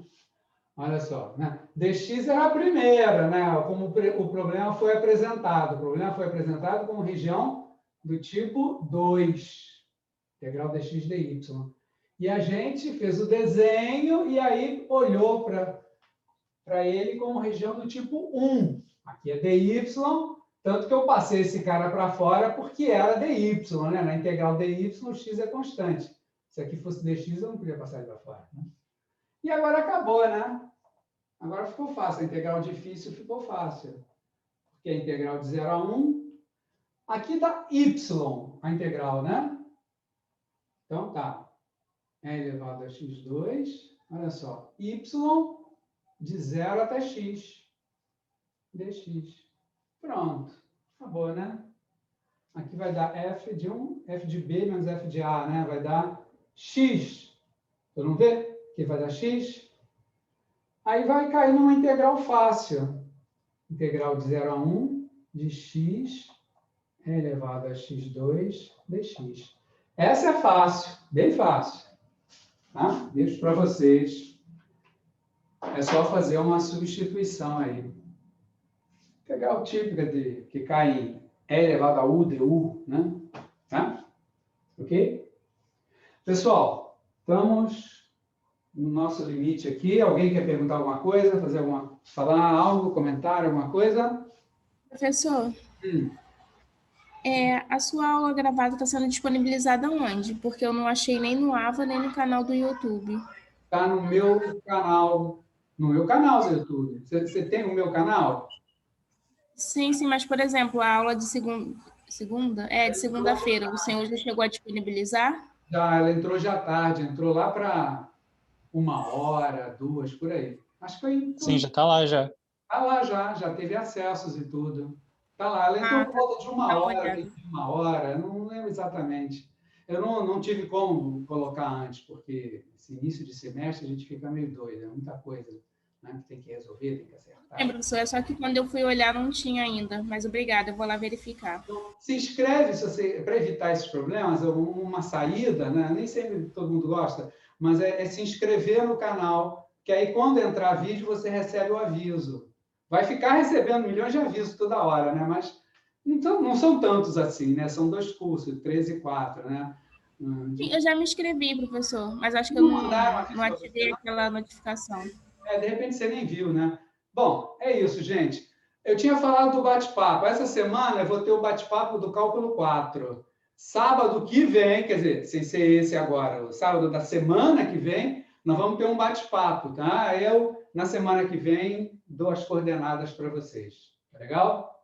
Olha só, né? dx era a primeira, né? Como o problema foi apresentado. O problema foi apresentado como região do tipo 2. Integral dx dy. E a gente fez o desenho e aí olhou para ele como região do tipo 1. Aqui é dy, tanto que eu passei esse cara para fora porque era dy, né? Na integral dy, o x é constante. Se aqui fosse dx, eu não podia passar ele para fora. Né? E agora acabou, né? Agora ficou fácil. A integral difícil ficou fácil. Porque a integral de 0 a 1. Aqui dá y, a integral, né? Então, tá. É elevado a x2. Olha só. Y de 0 até x. dx. Pronto. Acabou, né? Aqui vai dar f de 1, f de b menos f de a, né? Vai dar x. Todo mundo vê? Aqui vai dar x. Aí vai cair numa integral fácil. Integral de 0 a 1 de x é elevado a x2 dx. Essa é fácil, bem fácil. Tá? Deixo para vocês. É só fazer uma substituição aí. Integral típica de que cai em e elevado a u du, né? Tá? Ok? Pessoal, estamos no nosso limite aqui. Alguém quer perguntar alguma coisa? Falar algo, comentário, alguma coisa? Professor, a sua aula gravada está sendo disponibilizada onde? Porque eu não achei nem no AVA, nem no canal do YouTube. Está no meu canal. No meu canal do YouTube. Você tem o meu canal? Sim, mas, por exemplo, a aula de segunda? De segunda-feira, o senhor já chegou a disponibilizar? Já, ela entrou já tarde. Entrou lá para 1 hora, 2, por aí. Acho que foi. Sim, já está lá já. Está lá já teve acessos e tudo. Está lá. Ela entrou por volta de Dá uma 1 hora, não lembro exatamente. Eu não tive como colocar antes, porque esse início de semestre a gente fica meio doido, é muita coisa, né, que tem que resolver, tem que acertar. É, professor, é só que quando eu fui olhar não tinha ainda, mas obrigada, eu vou lá verificar. Se inscreve, para evitar esses problemas, uma saída, né? Nem sempre todo mundo gosta, mas é se inscrever no canal, que aí quando entrar vídeo você recebe o aviso. Vai ficar recebendo milhões de avisos toda hora, né? Mas não são tantos assim, né? São 2 cursos, 13 e 4, né? Sim, eu já me inscrevi, professor, mas acho que eu não ativei aquela notificação. De repente você nem viu, né? Bom, é isso, gente. Eu tinha falado do bate-papo. Essa semana eu vou ter o bate-papo do cálculo 4. Sábado que vem, quer dizer, sem ser esse agora, o sábado da semana que vem, nós vamos ter um bate-papo, tá? Eu, na semana que vem, dou as coordenadas para vocês. Tá legal?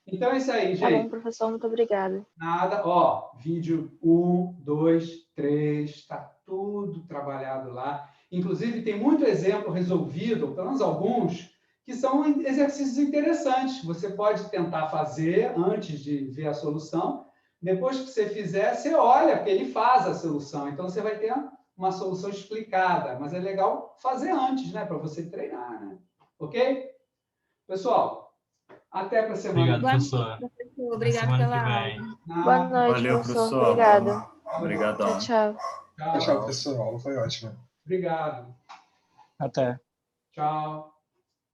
Então é isso aí, gente. Tá bom, professor, muito obrigada. Nada. Ó, vídeo 1, 2, 3, está tudo trabalhado lá. Inclusive, tem muito exemplo resolvido, pelo menos alguns, que são exercícios interessantes. Você pode tentar fazer antes de ver a solução. Depois que você fizer, você olha, porque ele faz a solução. Então, você vai ter uma solução explicada. Mas é legal fazer antes, né? Para você treinar, né? Ok? Pessoal, até para a semana. Obrigado, professor. Obrigado pela aula. Boa noite, Valeu, professor. professor. Obrigada. Obrigadão. Tchau. Tchau, professor. A aula foi ótima. Obrigado. Até. Tchau.